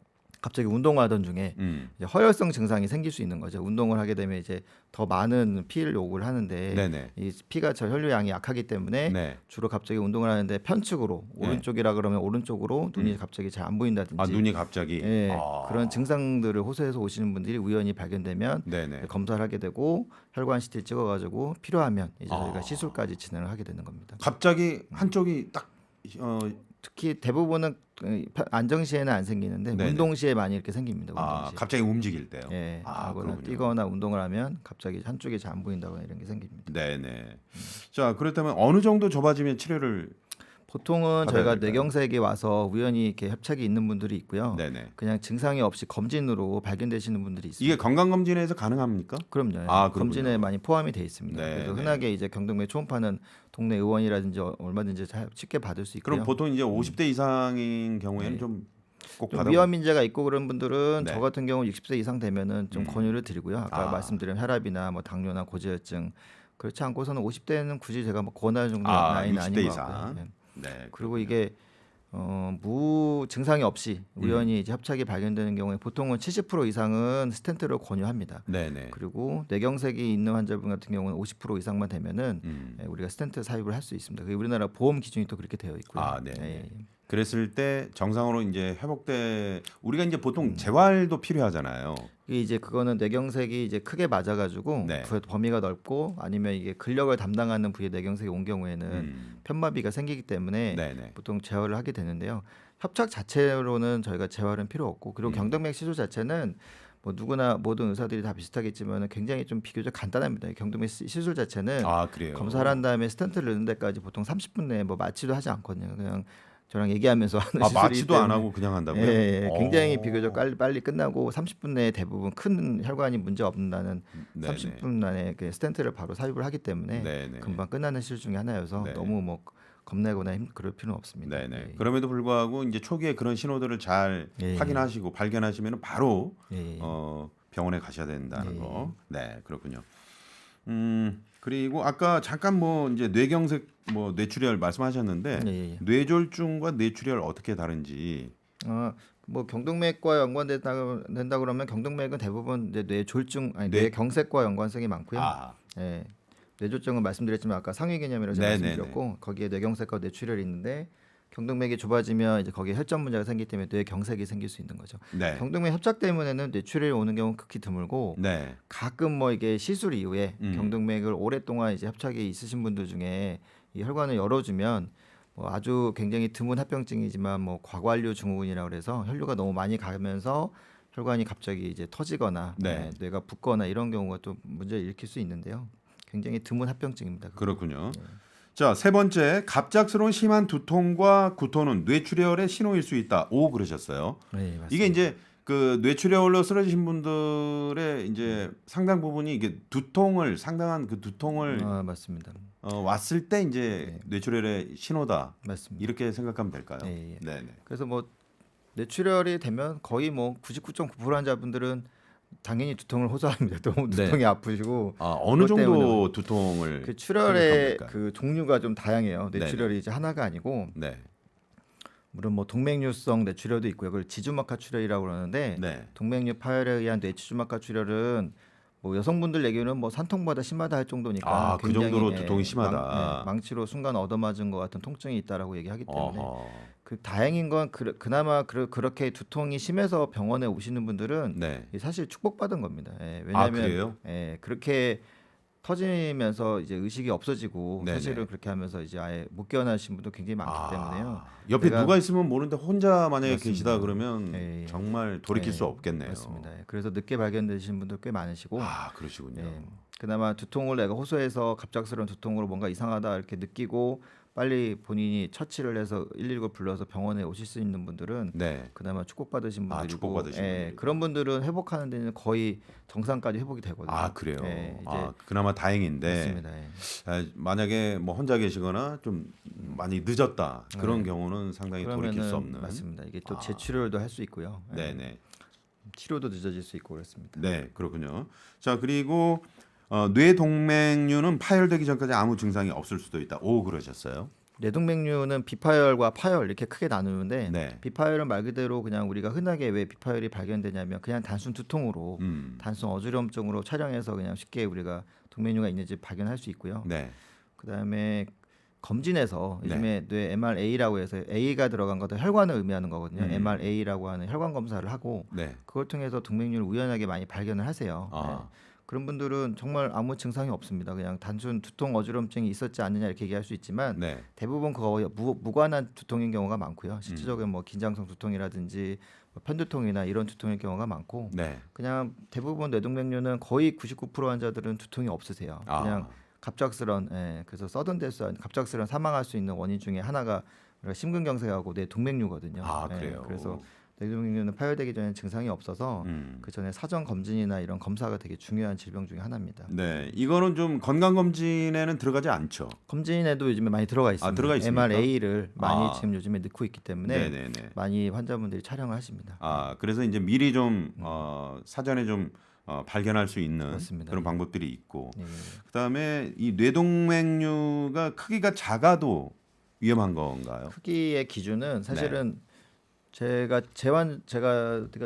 갑자기 운동하던 중에 이제 허혈성 증상이 생길 수 있는 거죠. 운동을 하게 되면 이제 더 많은 피를 요구를 하는데
네네.
이 피가 저 혈류량이 약하기 때문에
네.
주로 갑자기 운동을 하는데 편측으로
네.
오른쪽이라 그러면 오른쪽으로 눈이 갑자기 잘 안 보인다든지
아, 눈이 갑자기.
예,
아.
그런 증상들을 호소해서 오시는 분들이 우연히 발견되면
네네.
검사를 하게 되고 혈관 CT 찍어가지고 필요하면 이제
아.
저희가 시술까지 진행을 하게 되는 겁니다.
갑자기 한쪽이 딱
특히 대부분은 안정 시에는 안 생기는데
네네.
운동 시에 많이 이렇게 생깁니다. 운동
아,
시에.
갑자기 움직일 때요.
예,
아,
하거나
그렇군요.
뛰거나 운동을 하면 갑자기 한쪽이 잘 안 보인다거나 이런 게 생깁니다.
네네. 자, 그렇다면 어느 정도 좁아지면 치료를
보통은
받아야
저희가
될까요?
뇌경색에 와서 우연히 이렇게 협착이 있는 분들이 있고요.
네네.
그냥 증상이 없이 검진으로 발견되시는 분들이 있습니다.
이게 건강검진에서 가능합니까?
그럼요.
아, 그렇군요.
검진에 많이 포함이 돼 있습니다.
네,
그래서
네.
흔하게 이제 경동맥 초음파는 동네 의원이라든지 얼마든지 쉽게 받을 수 있고요.
그럼 보통 이제 50대 이상인 경우에는 좀 꼭
좀
받아.
위험 인자가 있고 그런 분들은
네.
저 같은 경우 60세 이상 되면은 좀 권유를 드리고요. 아까
아.
말씀드린 혈압이나 뭐 당뇨나 고지혈증 그렇지 않고서는 50대는 굳이 제가 뭐 권할 정도
아,
나이는
60대
아닌 것
이상.
같고요. 네.
네.
그리고
그렇군요.
이게 무 증상이 없이 우연히 이제 협착이 발견되는 경우에 보통은 70% 이상은 스텐트를 권유합니다.
네네.
그리고 뇌경색이 있는 환자분 같은 경우는 50% 이상만 되면은
음.
우리가 스텐트 삽입을 할 수 있습니다. 그게 우리나라 보험 기준이 또 그렇게 되어 있고요.
아, 네.
예.
그랬을 때 정상으로 이제 회복돼 우리가 이제
음.
보통 재활도 필요하잖아요.
이게 이제 그거는 뇌경색이 이제 크게 맞아가지고
네.
범위가 넓고 아니면 이게 근력을 담당하는 부위에 뇌경색이 온 경우에는 편마비가 생기기 때문에
네네.
보통 재활을 하게 되는데요. 협착 자체로는 저희가 재활은 필요 없고 그리고 경동맥 시술 자체는 뭐 누구나 모든 의사들이 다 비슷하겠지만 굉장히 좀 비교적 간단합니다. 경동맥 시술 자체는
아, 그래요.
검사를 한 다음에 스텐트를 넣는 데까지 보통 30분 내에 뭐 마취도 하지 않거든요. 그냥 저랑 얘기하면서 하는
아,
시술이기
마취도 안
때문에
하고 그냥 한다고요?
예, 굉장히
오.
비교적 빨리 끝나고 30분 내에 대부분 큰 혈관이 문제 없는다는
네네.
30분 안에 그 스텐트를 바로 삽입을 하기 때문에
네네.
금방 끝나는 시술 중에 하나여서
네.
너무 뭐 겁내거나 그럴 필요는 없습니다.
네네.
예.
그럼에도 불구하고 이제 초기에 그런 신호들을 잘
예.
확인하시고 발견하시면 바로
예.
병원에 가셔야 된다는
예.
거. 네, 그렇군요. 그리고 아까 잠깐 뭐 이제 뇌경색 뭐 뇌출혈 말씀하셨는데
예.
뇌졸중과 뇌출혈 어떻게 다른지.
뭐 경동맥과 연관된다 그러면 경동맥은 대부분 이제 뇌졸중 아니
뇌-
뇌경색과 연관성이 많고요.
아,
예. 뇌졸중은 말씀드렸지만 아까 상위 개념이라고 제가
네네네.
말씀드렸고 거기에 뇌경색과 뇌출혈이 있는데 경동맥이 좁아지면 이제 거기에 혈전 문제가 생기기 때문에 뇌경색이 생길 수 있는 거죠.
네.
경동맥 협착 때문에는 뇌출혈이 오는 경우는 극히 드물고
네.
가끔 뭐 이게 시술 이후에
음.
경동맥을 오랫동안 이제 협착이 있으신 분들 중에 이 혈관을 열어주면 뭐 아주 굉장히 드문 합병증이지만 뭐 과관류 증후군이라고 그래서 혈류가 너무 많이 가면서 혈관이 갑자기 이제 터지거나
네.
뇌가 붓거나 이런 경우가 또 문제를 일으킬 수 있는데요. 굉장히 드문 합병증입니다. 그거.
그렇군요. 자, 세 번째, 갑작스러운 심한 두통과 구토는 뇌출혈의 신호일 수 있다. 오, 그러셨어요.
네, 맞습니다.
이게 이제 그 뇌출혈로 쓰러지신 분들의 이제 상당 부분이 이게 두통을 상당한 그 두통을
맞습니다.
왔을 때 이제 뇌출혈의 신호다.
맞습니다.
이렇게 생각하면 될까요?
예, 예.
네, 네.
그래서 뭐 뇌출혈이 되면 거의 뭐 99.9% 환자분들은 당연히 두통을 호소합니다. 너무
네.
두통이 아프시고
아, 어느
그것
정도
때문에
두통을
그 출혈의
생각하면 될까요?
그 종류가 좀 다양해요. 뇌출혈이 이제 하나가 아니고
네.
물론 뭐 동맥류성 뇌출혈도 있고요. 그걸 지주막하 출혈이라고 그러는데
네.
동맥류 파열에 의한 뇌지주막하 출혈은 뭐 여성분들 얘기는 뭐 산통보다 심하다 할 정도니까
그
굉장히
정도로 두통이 심하다.
망치로 순간 얻어맞은 것 같은 통증이 있다라고 얘기하기 때문에
어허.
다행인 건 그나마 그렇게 두통이 심해서 병원에 오시는 분들은
네.
사실 축복받은 겁니다. 왜냐하면
그래요?
그렇게 터지면서 이제 의식이 없어지고
네네.
사실은 그렇게 하면서 이제 아예 못 깨어나신 분도 굉장히 많기 때문에요.
옆에
내가-
누가 있으면 모르는데 혼자 만약에
맞습니다.
계시다 그러면
예, 예.
정말 돌이킬 수 없겠네요.
맞습니다. 그래서 늦게 발견되시는 분들 꽤 많으시고
그러시군요.
그나마 두통을 내가 호소해서 갑작스러운 두통으로 뭔가 이상하다 이렇게 느끼고 빨리 본인이 처치를 해서 119 불러서 병원에 오실 수 있는 분들은
네.
그나마 축복받으신 분들이고
축복받으신 분들이고.
그런 분들은 회복하는 데는 거의 정상까지 회복이 되거든요.
그래요.
이제
그나마 다행인데
맞습니다.
만약에 뭐 혼자 계시거나 좀 많이 늦었다 그런
네.
경우는 상당히 돌이킬 수 없는.
맞습니다. 이게 또 재치료도 할 수 있고요.
네네.
치료도 늦어질 수 있고 그렇습니다.
네, 그렇군요. 자, 그리고 뇌동맥류는 파열되기 전까지 아무 증상이 없을 수도 있다. 그러셨어요?
뇌동맥류는 비파열과 파열 이렇게 크게 나누는데
네.
비파열은 말 그대로 그냥 우리가 흔하게 왜 비파열이 발견되냐면 그냥 단순 두통으로 단순 어지럼증으로 촬영해서 그냥 쉽게 우리가 동맥류가 있는지 발견할 수 있고요.
네.
그다음에 검진해서
네.
요즘에 뇌 MRA라고 해서 A가 들어간 것도 혈관을 의미하는 거거든요.
음.
MRA라고 하는 혈관 검사를 하고
네.
그걸 통해서 동맥류를 우연하게 많이 발견을 하세요. 그런 분들은 정말 아무 증상이 없습니다. 그냥 단순 두통 어지럼증이 있었지 않느냐 이렇게 얘기할 수 있지만
네.
대부분 그거 무관한 두통인 경우가 많고요. 실질적인 뭐 긴장성 두통이라든지 뭐 편두통이나 이런 두통일 경우가 많고
네.
그냥 대부분 뇌동맥류는 거의 99% 환자들은 두통이 없으세요. 그냥 갑작스런 그래서 서든데스 갑작스런 사망할 수 있는 원인 중에 하나가 심근경색하고 뇌동맥류거든요.
그래요.
그래서 뇌동맥류는 파열되기 전에 증상이 없어서 그 전에 사전 검진이나 이런 검사가 되게 중요한 질병 중에 하나입니다.
네, 이거는 좀 건강 검진에는 들어가지 않죠.
검진에도 요즘에 많이 들어가 있습니다.
들어가 있습니까?
MRA를 많이 지금 요즘에 넣고 있기 때문에
네네네.
많이 환자분들이 촬영을 하십니다.
그래서 이제 미리 좀 사전에 좀 발견할 수 있는
맞습니다.
그런 방법들이 있고,
네.
그다음에 이 뇌동맥류가 크기가 작아도 위험한 건가요?
크기의 기준은 사실은 제가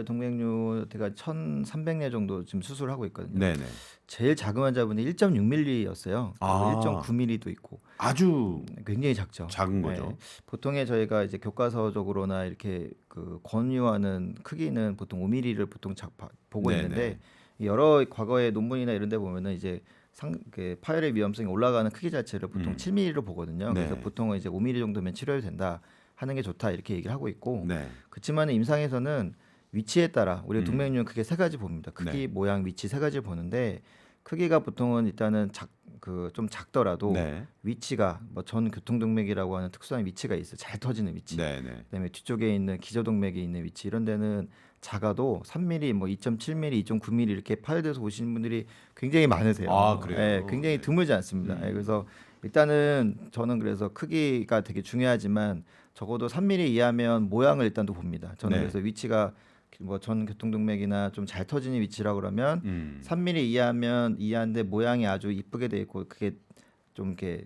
동맥류 1,300회 정도 지금 수술하고 있거든요.
네네.
제일 작은 환자분이 1.6mm였어요. 1.9mm도 있고
아주
굉장히 작죠.
작은 거죠.
보통에 저희가 이제 교과서적으로나 이렇게 그 권유하는 크기는 보통 5mm를 보통 보고
네네.
있는데 여러 과거의 논문이나 이런 데 보면은 이제 파열의 위험성이 올라가는 크기 자체를 보통 7mm로 보거든요.
네.
그래서 보통은 이제 5mm 정도면 치료해도 된다. 하는 게 좋다 이렇게 얘기를 하고 있고
네.
그렇지만 임상에서는 위치에 따라 우리 동맥류는 크게 세 가지 봅니다. 크기,
네.
모양, 위치 세 가지를 보는데 크기가 보통은 일단은 좀 작더라도
네.
위치가 뭐 전 교통동맥이라고 하는 특수한 위치가 있어요. 잘 터지는 위치.
네네.
그다음에 뒤쪽에 있는 기저동맥이 있는 위치 이런 데는 작아도 3mm, 뭐 2.7mm, 2.9mm 이렇게 파열돼서 오시는 분들이 굉장히 많으세요.
그래요?
굉장히 드물지 않습니다. 그래서 일단은 저는 그래서 크기가 되게 중요하지만 적어도 3mm 이하면 모양을 일단 또 봅니다. 저는 그래서 위치가 뭐 전 교통동맥이나 좀 잘 터지는 위치라 그러면 3mm 이하인데 모양이 아주 이쁘게 돼 있고 그게 좀 이렇게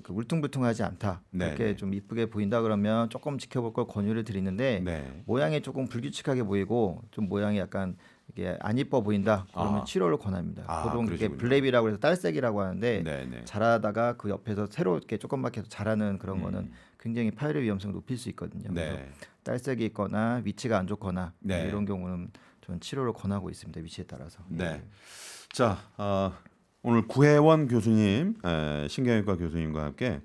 울퉁불퉁하지 않다. 이렇게 좀 이쁘게 보인다 그러면 조금 지켜볼 걸 권유를 드리는데 모양이 조금 불규칙하게 보이고 좀 모양이 약간 이게 안 이뻐 보인다. 그러면 치료를 권합니다. 보통 이게 블랩이라고 해서 딸색이라고 하는데 자라다가 그 옆에서 새로 이렇게 조금밖에 자라는 그런 거는 굉장히 파열의 위험성을 높일 수 있거든요. 그래서 딸색이 있거나 위치가 안 좋거나 이런 경우는 저는 치료를 권하고 있습니다. 위치에 따라서.
네. 자, 오늘 구혜원 교수님, 신경외과 교수님과 함께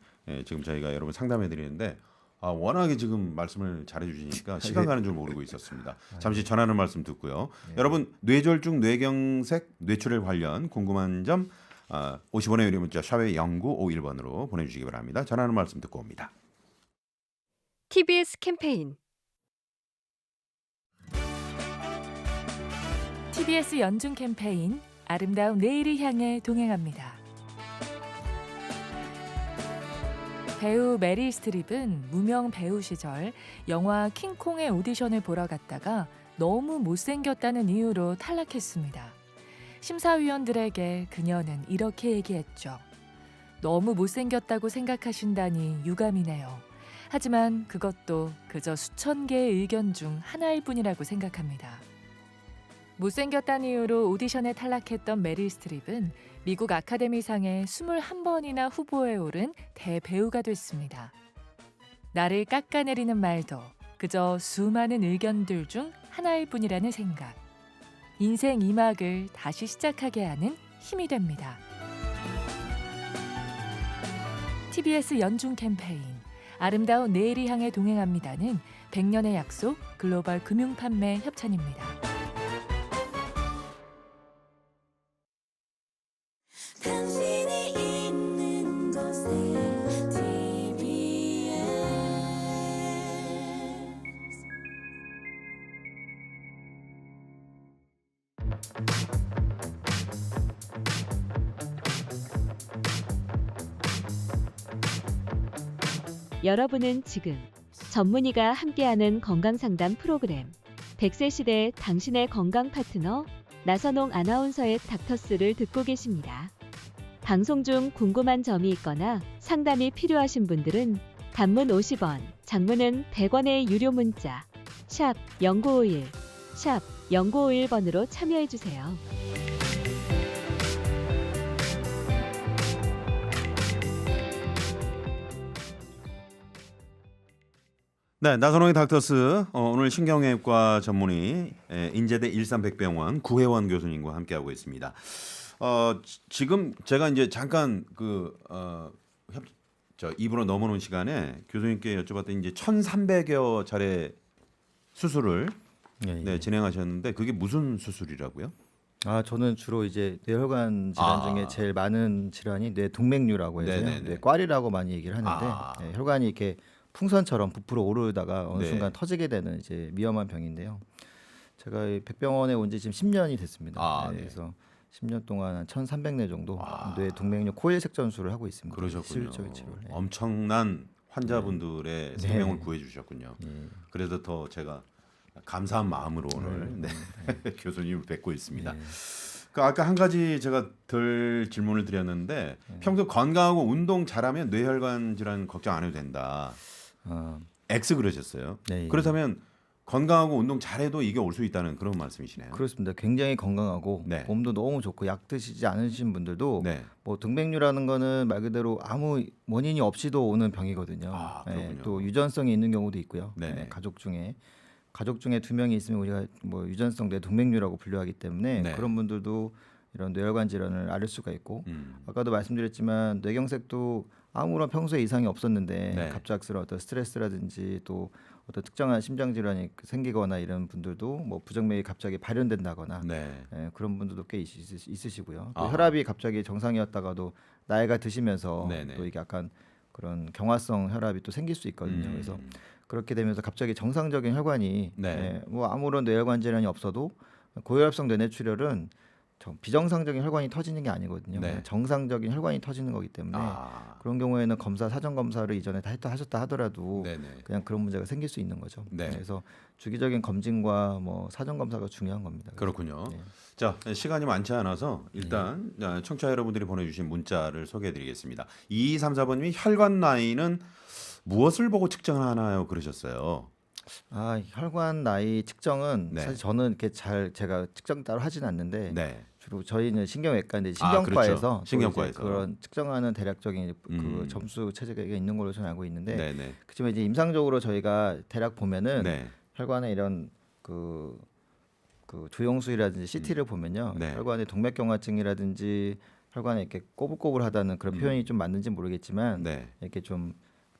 지금 저희가 여러분 상담해 드리는데 워낙에 지금 말씀을 잘해주시니까 시간 가는 줄 모르고 있었습니다. 잠시 전하는 말씀 듣고요. 여러분 뇌졸중, 뇌경색, 뇌출혈 관련 궁금한 점 50원의 유료 문자 샵의 0951번으로 보내주시기 바랍니다. 전하는 말씀 듣고 옵니다.
TBS 캠페인
TBS 연중 캠페인 아름다운 내일을 향해 동행합니다. 배우 메릴 스트립은 무명 배우 시절 영화 킹콩의 오디션을 보러 갔다가 너무 못생겼다는 이유로 탈락했습니다. 심사위원들에게 그녀는 이렇게 얘기했죠. 너무 못생겼다고 생각하신다니 유감이네요. 하지만 그것도 그저 수천 개의 의견 중 하나일 뿐이라고 생각합니다. 못생겼다는 이유로 오디션에 탈락했던 메릴 스트립은 미국 아카데미상에 21번이나 후보에 오른 대배우가 됐습니다. 나를 깎아내리는 말도 그저 수많은 의견들 중 하나일 뿐이라는 생각. 인생 2막을 다시 시작하게 하는 힘이 됩니다. TBS 연중 캠페인 아름다운 내일을 향해 동행합니다는 100년의 약속 글로벌 금융판매 협찬입니다.
당신이 있는 곳에 TBS
여러분은 지금 전문의가 함께하는 건강상담 프로그램 100세 시대 당신의 건강 파트너 나선홍 아나운서의 닥터스를 듣고 계십니다. 방송 중 궁금한 점이 있거나 상담이 필요하신 분들은 단문 50원, 장문은 100원의 유료 문자 샵 0951, 샵 0951번으로 참여해주세요.
네, 나선홍의 닥터스 오늘 신경외과 전문의 인제대 일산백병원 구혜원 교수님과 함께하고 있습니다. 지금 제가 이제 잠깐 입으로 넘어놓은 시간에 교수님께 여쭤봤더니 이제 1,300여 차례 수술을
예.
진행하셨는데 그게 무슨 수술이라고요?
저는 주로 이제 뇌혈관 질환 중에 제일 많은 질환이 뇌동맥류라고 해서요.
네네네.
뇌꽈리라고 많이 얘기를 하는데 혈관이 이렇게 풍선처럼 부풀어 오르다가 어느
네.
순간 터지게 되는 이제 위험한 병인데요. 제가 이 백병원에 온 지 지금 10년이 됐습니다.
네.
그래서 10년 동안 한 1,300내 정도 뇌동맥류 코일 색전술을 하고 있습니다.
그러셨군요.
실질적인 치료를. 네.
엄청난 환자분들의 생명을 구해주셨군요.
예.
그래서 더 제가 감사한 마음으로 오늘 교수님을 뵙고 있습니다.
네.
아까 한 가지 제가 덜 질문을 드렸는데 평소 건강하고 운동 잘하면 뇌혈관 질환 걱정 안 해도 된다. X 그러셨어요.
네.
그렇다면 건강하고 운동 잘해도 이게 올 수 있다는 그런 말씀이시네요.
그렇습니다. 굉장히 건강하고
네.
몸도 너무 좋고 약 드시지 않으신 분들도
네.
뭐 동맥류라는 거는 말 그대로 아무 원인이 없이도 오는 병이거든요.
그렇군요.
또 유전성이 있는 경우도 있고요.
네네.
가족 중에 2명이 있으면 우리가 뭐 유전성 뇌동맥류라고 분류하기 때문에
네.
그런 분들도 이런 뇌혈관 질환을 앓을 수가 있고 아까도 말씀드렸지만 뇌경색도 아무런 평소에 이상이 없었는데
네.
갑작스러운 어떤 스트레스라든지 또 어떤 특정한 심장 질환이 생기거나 이런 분들도 뭐 부정맥이 갑자기 발현된다거나
네.
그런 분들도 꽤 있으시고요. 또
아하.
혈압이 갑자기 정상이었다가도 나이가 드시면서
네네.
또 이게 약간 그런 경화성 혈압이 또 생길 수 있거든요. 그래서 그렇게 되면서 갑자기 정상적인 혈관이
네.
뭐 아무런 뇌혈관 질환이 없어도 고혈압성 뇌뇌출혈은 비정상적인 혈관이 터지는 게 아니거든요.
네.
정상적인 혈관이 터지는 거기 때문에 그런 경우에는 사전 검사를 이전에 다 하셨다 하더라도
네네.
그냥 그런 문제가 생길 수 있는 거죠.
네.
그래서 주기적인 검진과 뭐 사전 검사가 중요한 겁니다.
그렇군요.
네.
자, 시간이 많지 않아서 일단 청취자 여러분들이 보내주신 문자를 소개해드리겠습니다. 2234번님이 혈관 나이는 무엇을 보고 측정하나요? 그러셨어요.
혈관 나이 측정은
네.
사실 저는 이렇게 제가 측정 따로 하진 않는데
네.
주로 저희는 신경외과인데
그렇죠.
신경과에서 또
신경과에서.
이제 그런 측정하는 대략적인 그
음.
점수 체제가 있는 걸로 저는 알고 있는데
네네.
그렇지만 이제 임상적으로 저희가 대략 보면은
네.
혈관에 이런 그 조영수이라든지 CT를 보면요
네.
혈관에 동맥경화증이라든지 혈관에 이렇게 꼬불꼬불하다는 그런 표현이 좀 맞는지 모르겠지만
네.
이렇게 좀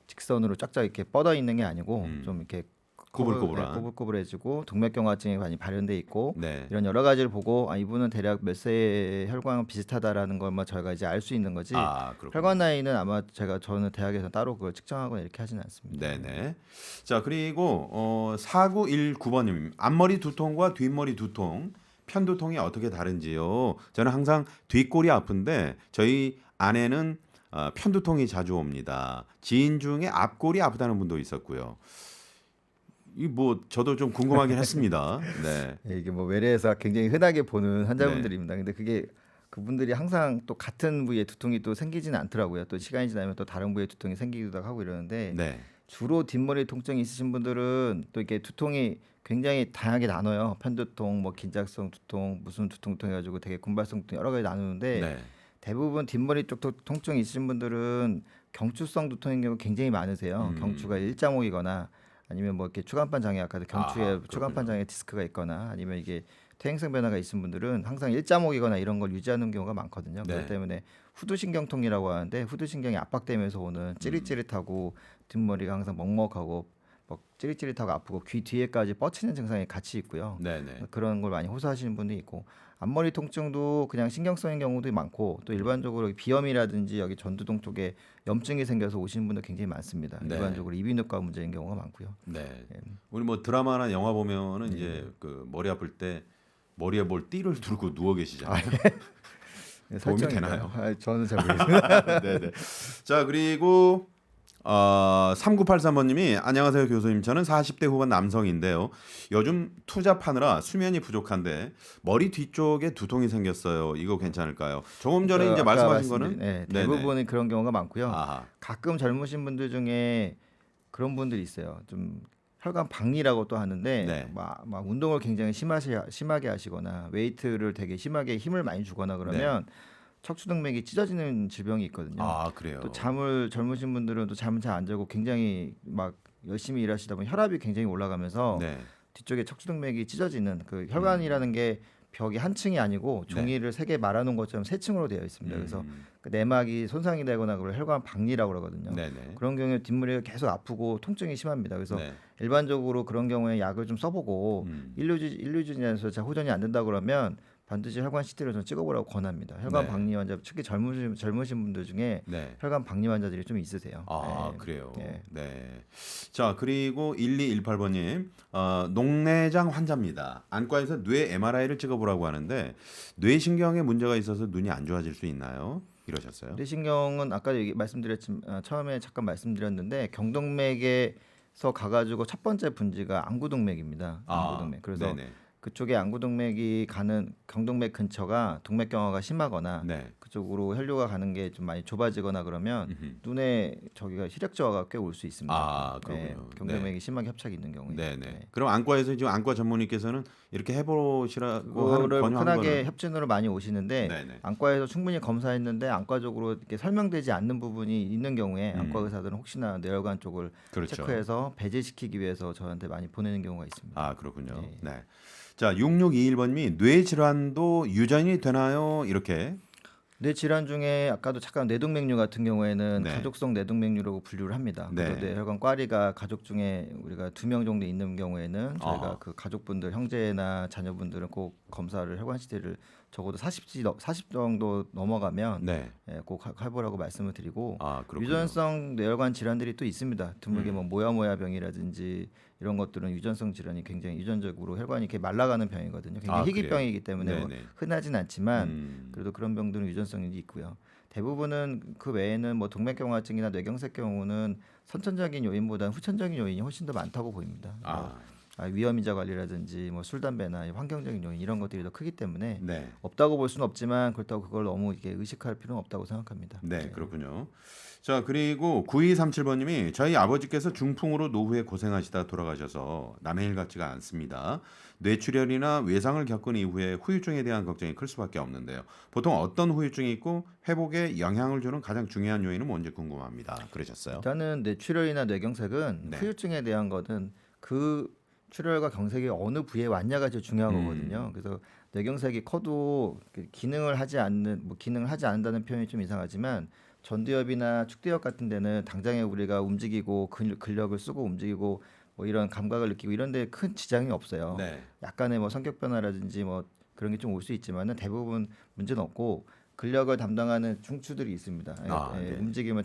직선으로 쫙쫙 이렇게 뻗어 있는 게 아니고 좀 이렇게
꼬불꼬불한.
꼬불꼬불해지고 동맥경화증이 많이 발현돼 있고
네.
이런 여러 가지를 보고 이분은 대략 몇 세의 혈관 비슷하다라는 것만 저희가 이제 알 수 있는 거지.
그렇군요.
혈관 나이는 아마 저는 대학에서 따로 그걸 측정하거나 이렇게 하지는 않습니다.
네네. 자, 그리고 4919번님 앞머리 두통과 뒷머리 두통, 편두통이 어떻게 다른지요? 저는 항상 뒷골이 아픈데 저희 아내는 편두통이 자주 옵니다. 지인 중에 앞골이 아프다는 분도 있었고요. 이 뭐 저도 좀 궁금하긴 했습니다. 네.
이게 뭐 외래에서 굉장히 흔하게 보는 환자분들입니다. 근데 그게 그분들이 항상 또 같은 부위에 두통이 또 생기지는 않더라고요. 또 시간이 지나면 또 다른 부위에 두통이 생기기도 하고 이러는데
네.
주로 뒷머리 통증이 있으신 분들은 또 이렇게 두통이 굉장히 다양하게 나눠요. 편두통, 뭐 긴장성 두통, 무슨 두통 해가지고 되게 군발성 두통 여러 가지 나누는데
네.
대부분 뒷머리 쪽 통증이 있으신 분들은 경추성 두통인 경우 굉장히 많으세요. 경추가 일자목이거나 아니면 뭐 이렇게 추간판 장애 아까도 경추에
아,
추간판 장애 디스크가 있거나 아니면 이게 퇴행성 변화가 있으신 분들은 항상 일자목이거나 이런 걸 유지하는 경우가 많거든요.
네.
그렇기 때문에 후두신경통이라고 하는데 후두신경이 압박되면서 오는 찌릿찌릿하고 뒷머리가 항상 먹먹하고 막 찌릿찌릿하고 아프고 귀 뒤에까지 뻗치는 증상이 같이 있고요.
네네.
그런 걸 많이 호소하시는 분도 있고 앞머리 통증도 그냥 신경성인 경우도 많고 또 일반적으로 비염이라든지 여기 전두동 쪽에 염증이 생겨서 오시는 분도 굉장히 많습니다.
네.
일반적으로 이비인후과 문제인 경우가 많고요.
네. 우리 뭐 드라마나 영화 보면은 이제 그 머리 아플 때 머리에 뭘 띠를 두르고 누워 계시잖아요. 도움이
설정인가요?
되나요?
저는 잘 모르겠습니다.
네네. 자 그리고 3983번님이 안녕하세요 교수님. 저는 40대 후반 남성인데요. 요즘 투잡하느라 수면이 부족한데 머리 뒤쪽에 두통이 생겼어요. 이거 괜찮을까요? 조금 전에 이제
아까
말씀하신 거는
네,
네네.
대부분은 그런 경우가 많고요.
아하.
가끔 젊으신 분들 중에 그런 분들이 있어요. 좀 혈관 박리라고 또 하는데
네.
막 운동을 굉장히 심하게 하시거나 웨이트를 되게 심하게 힘을 많이 주거나 그러면 척추동맥이 찢어지는 질병이 있거든요.
아 그래요.
또 젊으신 분들은 또 잠을 잘 안 자고 굉장히 막 열심히 일하시다 보면 혈압이 굉장히 올라가면서
네.
뒤쪽에 척추동맥이 찢어지는 그 혈관이라는 게 벽이 한 층이 아니고 종이를 세 개 말아놓은 것처럼 세 층으로 되어 있습니다. 그래서 그 내막이 손상이 되거나 그걸 혈관 박리라고 그러거든요.
네네.
그런 경우에 뒷머리가 계속 아프고 통증이 심합니다. 그래서
네.
일반적으로 그런 경우에 약을 좀 써보고 일류진에서 잘 호전이 안 된다 그러면 반드시 혈관 CT를 좀 찍어보라고 권합니다. 혈관
네.
박리 환자, 특히 젊으신 분들 중에
네.
혈관 박리 환자들이 좀 있으세요.
아
네.
그래요.
네.
네. 자 그리고 1218번님 녹내장 환자입니다. 안과에서 뇌 MRI를 찍어보라고 하는데 뇌신경에 문제가 있어서 눈이 안 좋아질 수 있나요? 이러셨어요.
뇌신경은 아까 말씀드렸지만 처음에 잠깐 말씀드렸는데 경동맥에서 가가지고 첫 번째 분지가 안구동맥입니다. 안구동맥. 그래서
네네.
그쪽에 안구동맥이 가는 경동맥 근처가 동맥경화가 심하거나
네.
그쪽으로 혈류가 가는 게 좀 많이 좁아지거나 그러면 눈에 저기가 시력 저하가 꽤 올 수 있습니다.
아 그렇군요.
경동맥이 심하게 협착이 있는 경우에.
네네. 그럼 안과에서 지금 안과 전문의께서는 이렇게 해보시라고 하는
그거를
권유한
흔하게
거는
협진으로 많이 오시는데
네네.
안과에서 충분히 검사했는데 안과적으로 이렇게 설명되지 않는 부분이 있는 경우에 안과 의사들은 혹시나 뇌혈관 쪽을
그렇죠.
체크해서 배제시키기 위해서 저한테 많이 보내는 경우가 있습니다.
아 그렇군요.
네.
네. 자 6621번님이 뇌 질환도 유전이 되나요? 이렇게.
뇌 질환 중에 아까도 잠깐 뇌동맥류 같은 경우에는
네.
가족성 뇌동맥류라고 분류를 합니다.
네.
그래서 뇌혈관 꽈리가 가족 중에 우리가 2명 정도 있는 경우에는 저희가
아.
그 가족분들 형제나 자녀분들은 꼭 검사를 혈관 CT를 적어도 40 정도 넘어가면
네.
꼭 해보라고 말씀을 드리고
아 그렇군요.
유전성 뇌혈관 질환들이 또 있습니다. 드물게 뭐 모야모야병이라든지 이런 것들은 유전성 질환이 굉장히 유전적으로 혈관이 이렇게 말라가는 병이거든요. 굉장히
아,
희귀병이기 때문에 뭐
네네.
흔하진 않지만 그래도 그런 병들은 유전성이 있고요. 대부분은 그 외에는 뭐 동맥경화증이나 뇌경색 경우는 선천적인 요인보다는 후천적인 요인이 훨씬 더 많다고 보입니다.
아,
위험인자 관리라든지 뭐 술, 담배나 환경적인 요인 이런 것들이 더 크기 때문에
네.
없다고 볼 수는 없지만 그렇다고 그걸 너무 이렇게 의식할 필요는 없다고 생각합니다.
네, 그렇군요. 자, 그리고 9237번님이 저희 아버지께서 중풍으로 노후에 고생하시다 돌아가셔서 남의 일 같지가 않습니다. 뇌출혈이나 외상을 겪은 이후에 후유증에 대한 걱정이 클 수밖에 없는데요. 보통 어떤 후유증이 있고 회복에 영향을 주는 가장 중요한 요인은 뭔지 궁금합니다. 그러셨어요?
일단은 뇌출혈이나 뇌경색은
네.
후유증에 대한 거는 그 출혈과 경색이 어느 부위에 왔냐가 제일 중요한 거거든요. 그래서 뇌경색이 커도 기능을 하지 않는다는 표현이 좀 이상하지만 전두엽이나 축두엽 같은 데는 당장에 우리가 움직이고 근력을 쓰고 움직이고 뭐 이런 감각을 느끼고 이런 데 큰 지장이 없어요.
네.
약간의 뭐 성격 변화라든지 뭐 그런 게 좀 올 수 있지만은 대부분 문제는 없고 근력을 담당하는 중추들이 있습니다.
네.
움직임을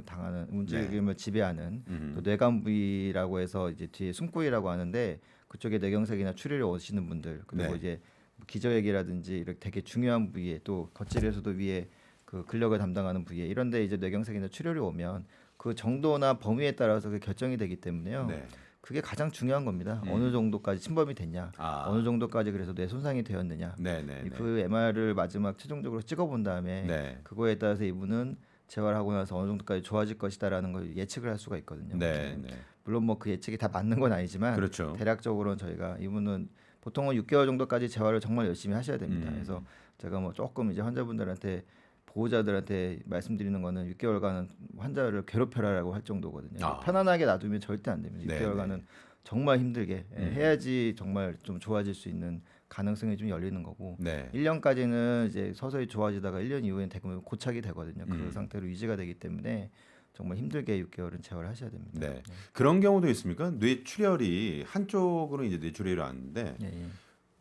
당하는 움직임을 지배하는 또 뇌관 부위라고 해서 이제 뒤에 숨구이라고 하는데 그쪽에 뇌경색이나 출혈이 오시는 분들 그리고
네.
이제 기저액이라든지 이렇게 되게 중요한 부위에 또 거칠에서도 위에 그 근력을 담당하는 부위에 이런데 이제 뇌경색이나 출혈이 오면 그 정도나 범위에 따라서 그 결정이 되기 때문에요.
네.
그게 가장 중요한 겁니다. 어느 정도까지 침범이 됐냐, 어느 정도까지 그래서 뇌 손상이 되었느냐.
네, 네, 네.
그 MR을 마지막 최종적으로 찍어본 다음에
네.
그거에 따라서 이분은 재활하고 나서 어느 정도까지 좋아질 것이다라는 걸 예측을 할 수가 있거든요.
네, 네.
물론 뭐 그 예측이 다 맞는 건 아니지만
그렇죠.
대략적으로는 저희가 이분은 보통은 6개월 정도까지 재활을 정말 열심히 하셔야 됩니다.
음.
그래서 제가 뭐 조금 이제 환자분들한테 보호자들한테 말씀드리는 거는 6개월간은 환자를 괴롭혀라라고 할 정도거든요.
아.
편안하게 놔두면 절대 안 됩니다.
네,
6개월간은 정말 힘들게
음.
해야지 정말 좀 좋아질 수 있는 가능성이 좀 열리는 거고
네.
1년까지는 이제 서서히 좋아지다가 1년 이후엔 대부분 고착이 되거든요. 그
음.
상태로 유지가 되기 때문에 정말 힘들게 6개월은 재활을 하셔야 됩니다.
네. 그런 경우도 있습니까? 뇌출혈이 한쪽으로 이제 뇌출혈이 왔는데
예, 예.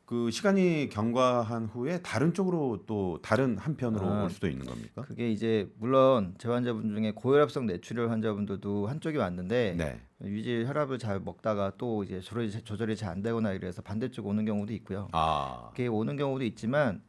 그 시간이 경과한 후에 다른 쪽으로 또 다른 한편으로
아,
올 수도 있는 겁니까?
그게 이제 물론 제 환자분 중에 고혈압성 뇌출혈 환자분들도 한쪽이 왔는데
네.
유지 혈압을 잘 먹다가 또 이제 조절이 잘 안 되거나 이래서 반대쪽 오는 경우도 있고요.
아.
그게 오는 경우도 있지만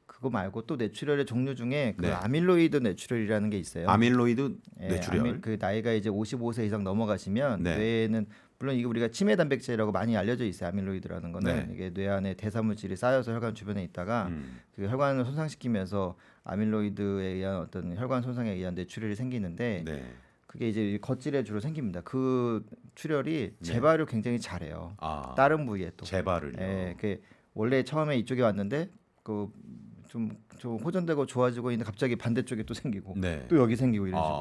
그거 말고 또 뇌출혈의 종류 중에 그
네.
아밀로이드 뇌출혈이라는 게 있어요.
아밀로이드
예,
뇌출혈.
그 나이가 이제 55세 이상 넘어가시면
네.
뇌에는 물론 이게 우리가 치매 단백질이라고 많이 알려져 있어요. 아밀로이드라는 거는
네.
이게 뇌 안에 대사물질이 쌓여서 혈관 주변에 있다가 그 혈관을 손상시키면서 아밀로이드에 의한 어떤 혈관 손상에 의한 뇌출혈이 생기는데
네.
그게 이제 겉질에 주로 생깁니다. 그 출혈이 재발을 굉장히 잘해요.
아.
다른 부위에 또.
재발을요.
예, 그 원래 처음에 이쪽에 왔는데 그 좀 호전되고 좋아지고 있는데 갑자기 반대쪽에 또 생기고
네.
또 여기 생기고 이런 식으로.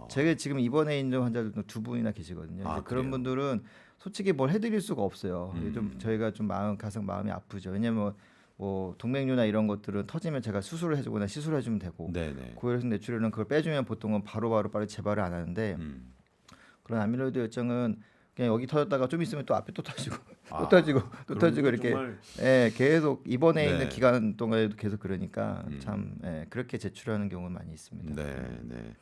아.
제가 지금 입원해 있는 환자들도 2분이나 계시거든요.
아,
이제 그런
그래요?
분들은 솔직히 뭘 해드릴 수가 없어요. 좀
음.
저희가 좀 가슴 마음이 아프죠. 왜냐면 뭐 동맥류나 이런 것들은 터지면 제가 수술을 해주거나 시술을 해주면 되고
네네.
고혈압성 뇌출혈은 그걸 빼주면 보통은 바로바로 빨리 재발을 안 하는데 그런 아밀로이드 열정은 그냥 여기 터졌다가 좀 있으면 또 앞에 또 터지고 또
아,
터지고 또
그런
터지고
거
이렇게
정말-
예, 계속 입원해
네.
있는 기간 동안에도 계속 그러니까
음.
참 그렇게 제출하는 경우는 많이 있습니다.
네, 네.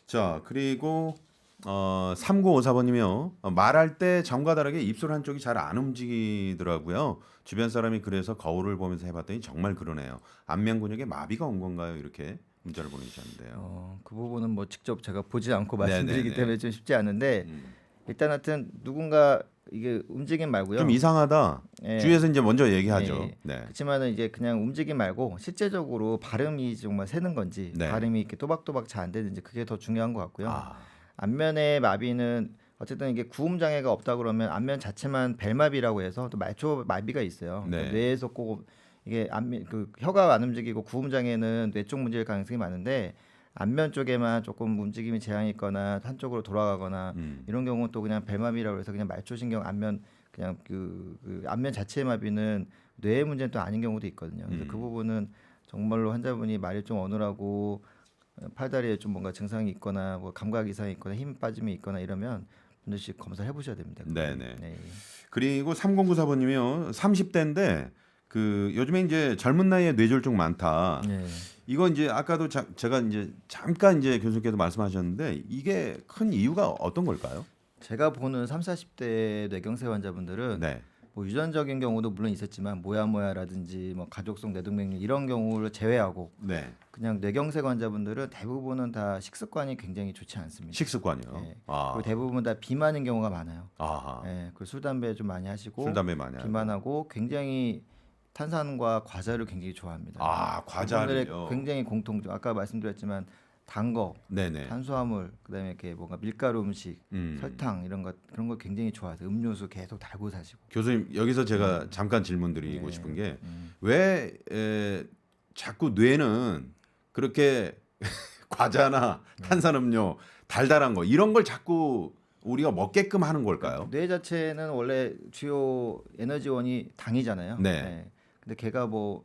자, 그리고 3954번이며 말할 때 전과 다르게 입술 한쪽이 잘 안 움직이더라고요. 주변 사람이 그래서 거울을 보면서 해봤더니 정말 그러네요. 안면 근육에 마비가 온 건가요? 이렇게 문자를 보내주셨는데요.
그 부분은 뭐 직접 제가 보지 않고
네,
말씀드리기
네, 네.
때문에 좀 쉽지 않은데
음.
일단 하여튼 누군가 이게 움직임 말고요.
좀 이상하다.
예.
주위에서 이제 먼저 얘기하죠.
예.
네.
그렇지만은 이제 그냥 움직임 말고 실제적으로 발음이 정말 새는 건지
네.
발음이 이렇게 또박또박 잘 안 되는지 그게 더 중요한 것 같고요.
아,
안면의 마비는 어쨌든 이게 구음 장애가 없다 그러면 안면 자체만 벨마비라고 해서 또 말초 마비가 있어요.
네.
그러니까 뇌에서 꼭 이게 안면 그 혀가 안 움직이고 구음 장애는 뇌 쪽 문제일 가능성이 많은데 안면 쪽에만 조금 움직임이 제한이 있거나 한쪽으로 돌아가거나 이런 경우는 또 그냥 벨마비라고 해서 그냥 말초신경 안면 그냥 그 안면 자체의 마비는 뇌의 문제는 또 아닌 경우도 있거든요. 그래서 그 부분은 정말로 환자분이 말이 좀 어눌하고 팔다리에 좀 뭔가 증상이 있거나 뭐 감각 이상이 있거나 힘 빠짐이 있거나 이러면 반드시 검사를 해보셔야 됩니다.
네네.
네.
그리고 3094번님이요. 30대인데 그 요즘에 이제 젊은 나이에 뇌졸중 많다.
네.
이거 이제 아까도 제가 이제 잠깐 이제 교수님께서 말씀하셨는데 이게 큰 이유가 어떤 걸까요?
제가 보는 3, 40대 뇌경색 환자분들은
네.
뭐 유전적인 경우도 물론 있었지만 모야모야라든지 뭐 가족성 뇌동맥류 이런 경우를 제외하고
네.
그냥 뇌경색 환자분들은 대부분은 다 식습관이 굉장히 좋지 않습니다.
식습관이요.
네.
아.
그리고 대부분 다 비만인 경우가 많아요.
아하.
예, 그리고 술 담배 좀 많이 하시고
술 담배 많이 하고.
비만하고 굉장히 탄산과 과자를 굉장히 좋아합니다.
아, 과자를요.
그분들의 굉장히 공통점. 아까 말씀드렸지만 단 거,
네네.
탄수화물, 그다음에 이렇게 뭔가 밀가루 음식,
음.
설탕 이런 것 그런 거 굉장히 좋아하세요. 음료수 계속 달고 사시고.
교수님 여기서 제가 잠깐 질문드리고
네.
싶은 게 왜 자꾸 뇌는 그렇게 과자나 탄산음료, 달달한 거 이런 걸 자꾸 우리가 먹게끔 하는 걸까요?
뇌 자체는 원래 주요 에너지원이 당이잖아요.
네.
근데 걔가 뭐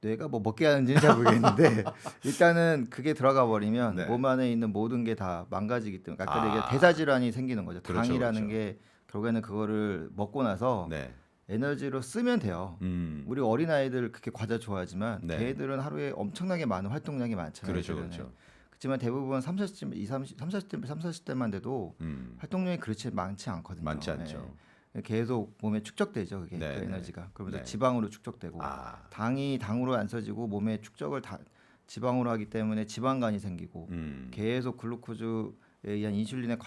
뇌가 뭐 먹게 하는지는 잘 모르겠는데 일단은 그게 들어가 버리면
네.
몸 안에 있는 모든 게 다 망가지기 때문에 아까
아.
얘기한 대사 질환이 생기는 거죠.
그렇죠,
당이라는
그렇죠.
게 결국에는 그거를 먹고 나서
네.
에너지로 쓰면 돼요. 우리 어린 아이들 그렇게 과자 좋아하지만
네.
걔들은 하루에 엄청나게 많은 활동량이 많잖아요.
그렇죠,
주변에.
그렇죠.
그렇지만 대부분 3, 40대만 돼도
음.
활동량이 그렇지 많지 않거든요.
많지 않죠.
예. 계속 몸에 축적되죠. 그게
네,
그
네.
에너지가. 그러면서
네.
지방으로 축적되고
아.
당이 당으로 안 써지고 몸에 축적을 다 지방으로 하기 때문에 지방간이 생기고 계속 글루코즈에 의한 인슐린의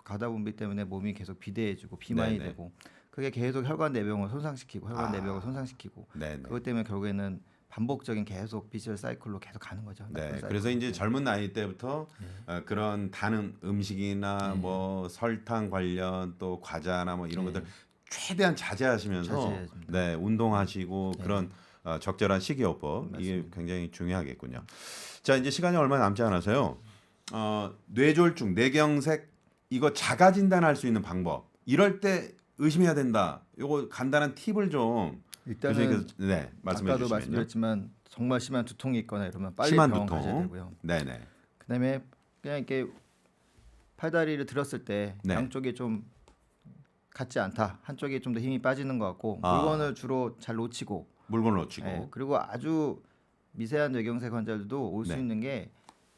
과다분비 때문에 몸이 계속 비대해지고 비만이
네네.
되고 그게 계속 혈관 내병을 손상시키고 혈관
아.
내벽을 손상시키고
네네.
그것 때문에 결국에는 반복적인 계속 비주얼 사이클로 계속 가는 거죠. 나쁜
네,
사이클로.
그래서 이제
네.
젊은 나이 때부터 그런 단 음식이나
네.
뭐 설탕 관련 또 과자나 뭐 이런
네.
것들 최대한 자제하시면서
자제해야 됩니다.
네, 운동하시고
네.
그런 적절한 식이요법 이게
맞습니다.
굉장히 중요하겠군요. 자, 이제 시간이 얼마 남지 않아서요. 뇌졸중, 뇌경색 이거 자가 진단할 수 있는 방법. 이럴 때 의심해야 된다. 요거 간단한 팁을 좀
일단은
교수님께서 네, 말씀해
아까도
주시면요.
말씀드렸지만 정말 심한 두통이 있거나 이러면 빨리
심한
병원
두통.
가셔야 되고요.
네네.
그다음에 그냥 이렇게 팔다리를 들었을 때
네.
양쪽이 좀 같지 않다. 한쪽이 좀 더 힘이 빠지는 것 같고
아.
물건을 주로 잘 놓치고
물건 놓치고.
예, 그리고 아주 미세한 뇌경색 환자들도 올 수
네.
있는 게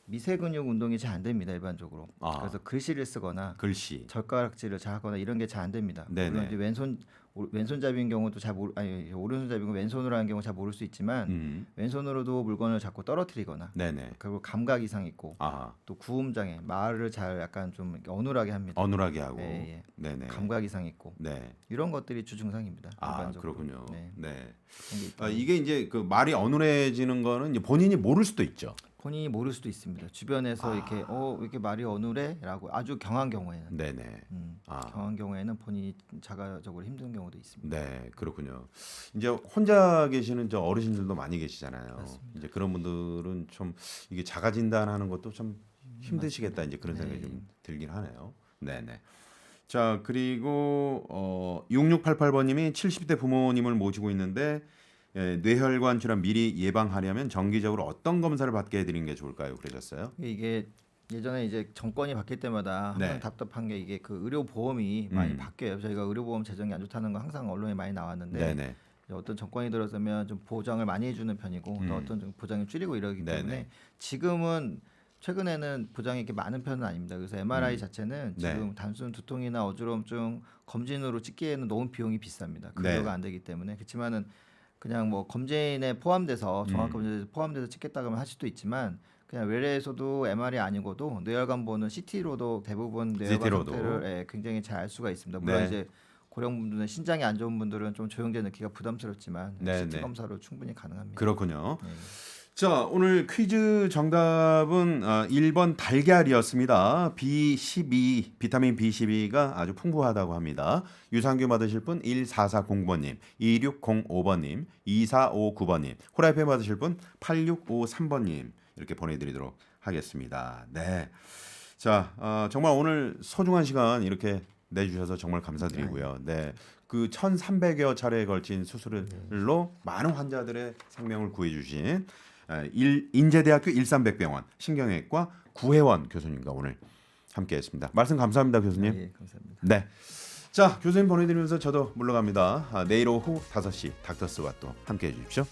미세 근육 운동이 잘 안 됩니다 일반적으로.
아.
그래서 글씨를 쓰거나
글씨.
젓가락질을 잘 하거나 이런 게 잘 안 됩니다.
네네.
물론 이제 왼손잡이인 경우도 아니 오른손잡이고 왼손으로 하는 경우 잘 모를 수 있지만 왼손으로도 물건을 자꾸 떨어뜨리거나
네네.
그리고 감각 이상 있고
아,
또 구음 장애 말을 잘 약간 좀 이렇게 어눌하게 합니다.
어눌하게 하고.
예, 예.
네네.
감각 이상 있고
네.
이런 것들이 주 증상입니다.
아,
일반적으로.
그렇군요.
네.
네.
그런 게 있다.
이게 이제 그 말이 어눌해지는 거는 이제 본인이 모를 수도 있죠.
본인이 모를 수도 있습니다. 주변에서 이렇게 왜 이렇게 말이 어눌해라고 아주 경한 경우에는
네네. 아.
경한 경우에는 본인이 자가적으로 힘든 경우도 있습니다.
네, 그렇군요. 이제 혼자 계시는 저 어르신들도 많이 계시잖아요.
맞습니다.
이제 그런 분들은 좀 이게 자가 진단하는 것도 좀 힘드시겠다 이제 그런 생각이
네.
좀 들긴 하네요. 네네. 자, 그리고 6688번님이 70대 부모님을 모시고 있는데 뇌혈관 질환 미리 예방하려면 정기적으로 어떤 검사를 받게 해드리는 게 좋을까요? 그러셨어요?
이게 예전에 이제 정권이 바뀔 때마다
네.
항상 답답한 게 이게 그 의료 보험이 많이 바뀌어요. 저희가 의료 보험 재정이 안 좋다는 거 항상 언론에 많이 나왔는데
네네.
이제 어떤 정권이 들어서면 좀 보장을 많이 해주는 편이고 또 어떤 좀 보장을 줄이고 이러기
네네.
때문에 지금은 최근에는 보장이 이렇게 많은 편은 아닙니다. 그래서 MRI 자체는
네.
지금 단순 두통이나 어지러움증 검진으로 찍기에는 너무 비용이 비쌉니다. 급여가
네.
안 되기 때문에 그렇지만은 그냥 뭐 검진에 포함돼서 종합 검진에 포함돼서 찍겠다 그러면 할 수도 있지만 그냥 외래에서도 MRI 아니고도 뇌혈관 보는 CT로도 대부분 뇌혈관
CT로도.
상태를 굉장히 잘 알 수가 있습니다. 물론
네.
이제 고령분들은 신장이 안 좋은 분들은 좀 조영제 넣기가 부담스럽지만
네,
CT
네.
검사로 충분히 가능합니다.
그렇군요.
네.
자, 오늘 퀴즈 정답은 1번 달걀이었습니다. B12, 비타민 B12가 아주 풍부하다고 합니다. 유산균 받으실 분 1440번님, 2605번님, 2459번님, 후라이팬 받으실 분 8653번님 이렇게 보내드리도록 하겠습니다. 네. 자, 정말 오늘 소중한 시간 이렇게 내주셔서 정말 감사드리고요. 네. 그 1,300여 차례에 걸친 수술로 많은 환자들의 생명을 구해주신 인제대학교 일산백병원 신경외과 구혜원 교수님과 오늘 함께했습니다. 말씀 감사합니다, 교수님.
예, 감사합니다.
네. 자, 교수님 보내드리면서 저도 물러갑니다. 내일 오후 5시 닥터스와 또 함께해 주십시오.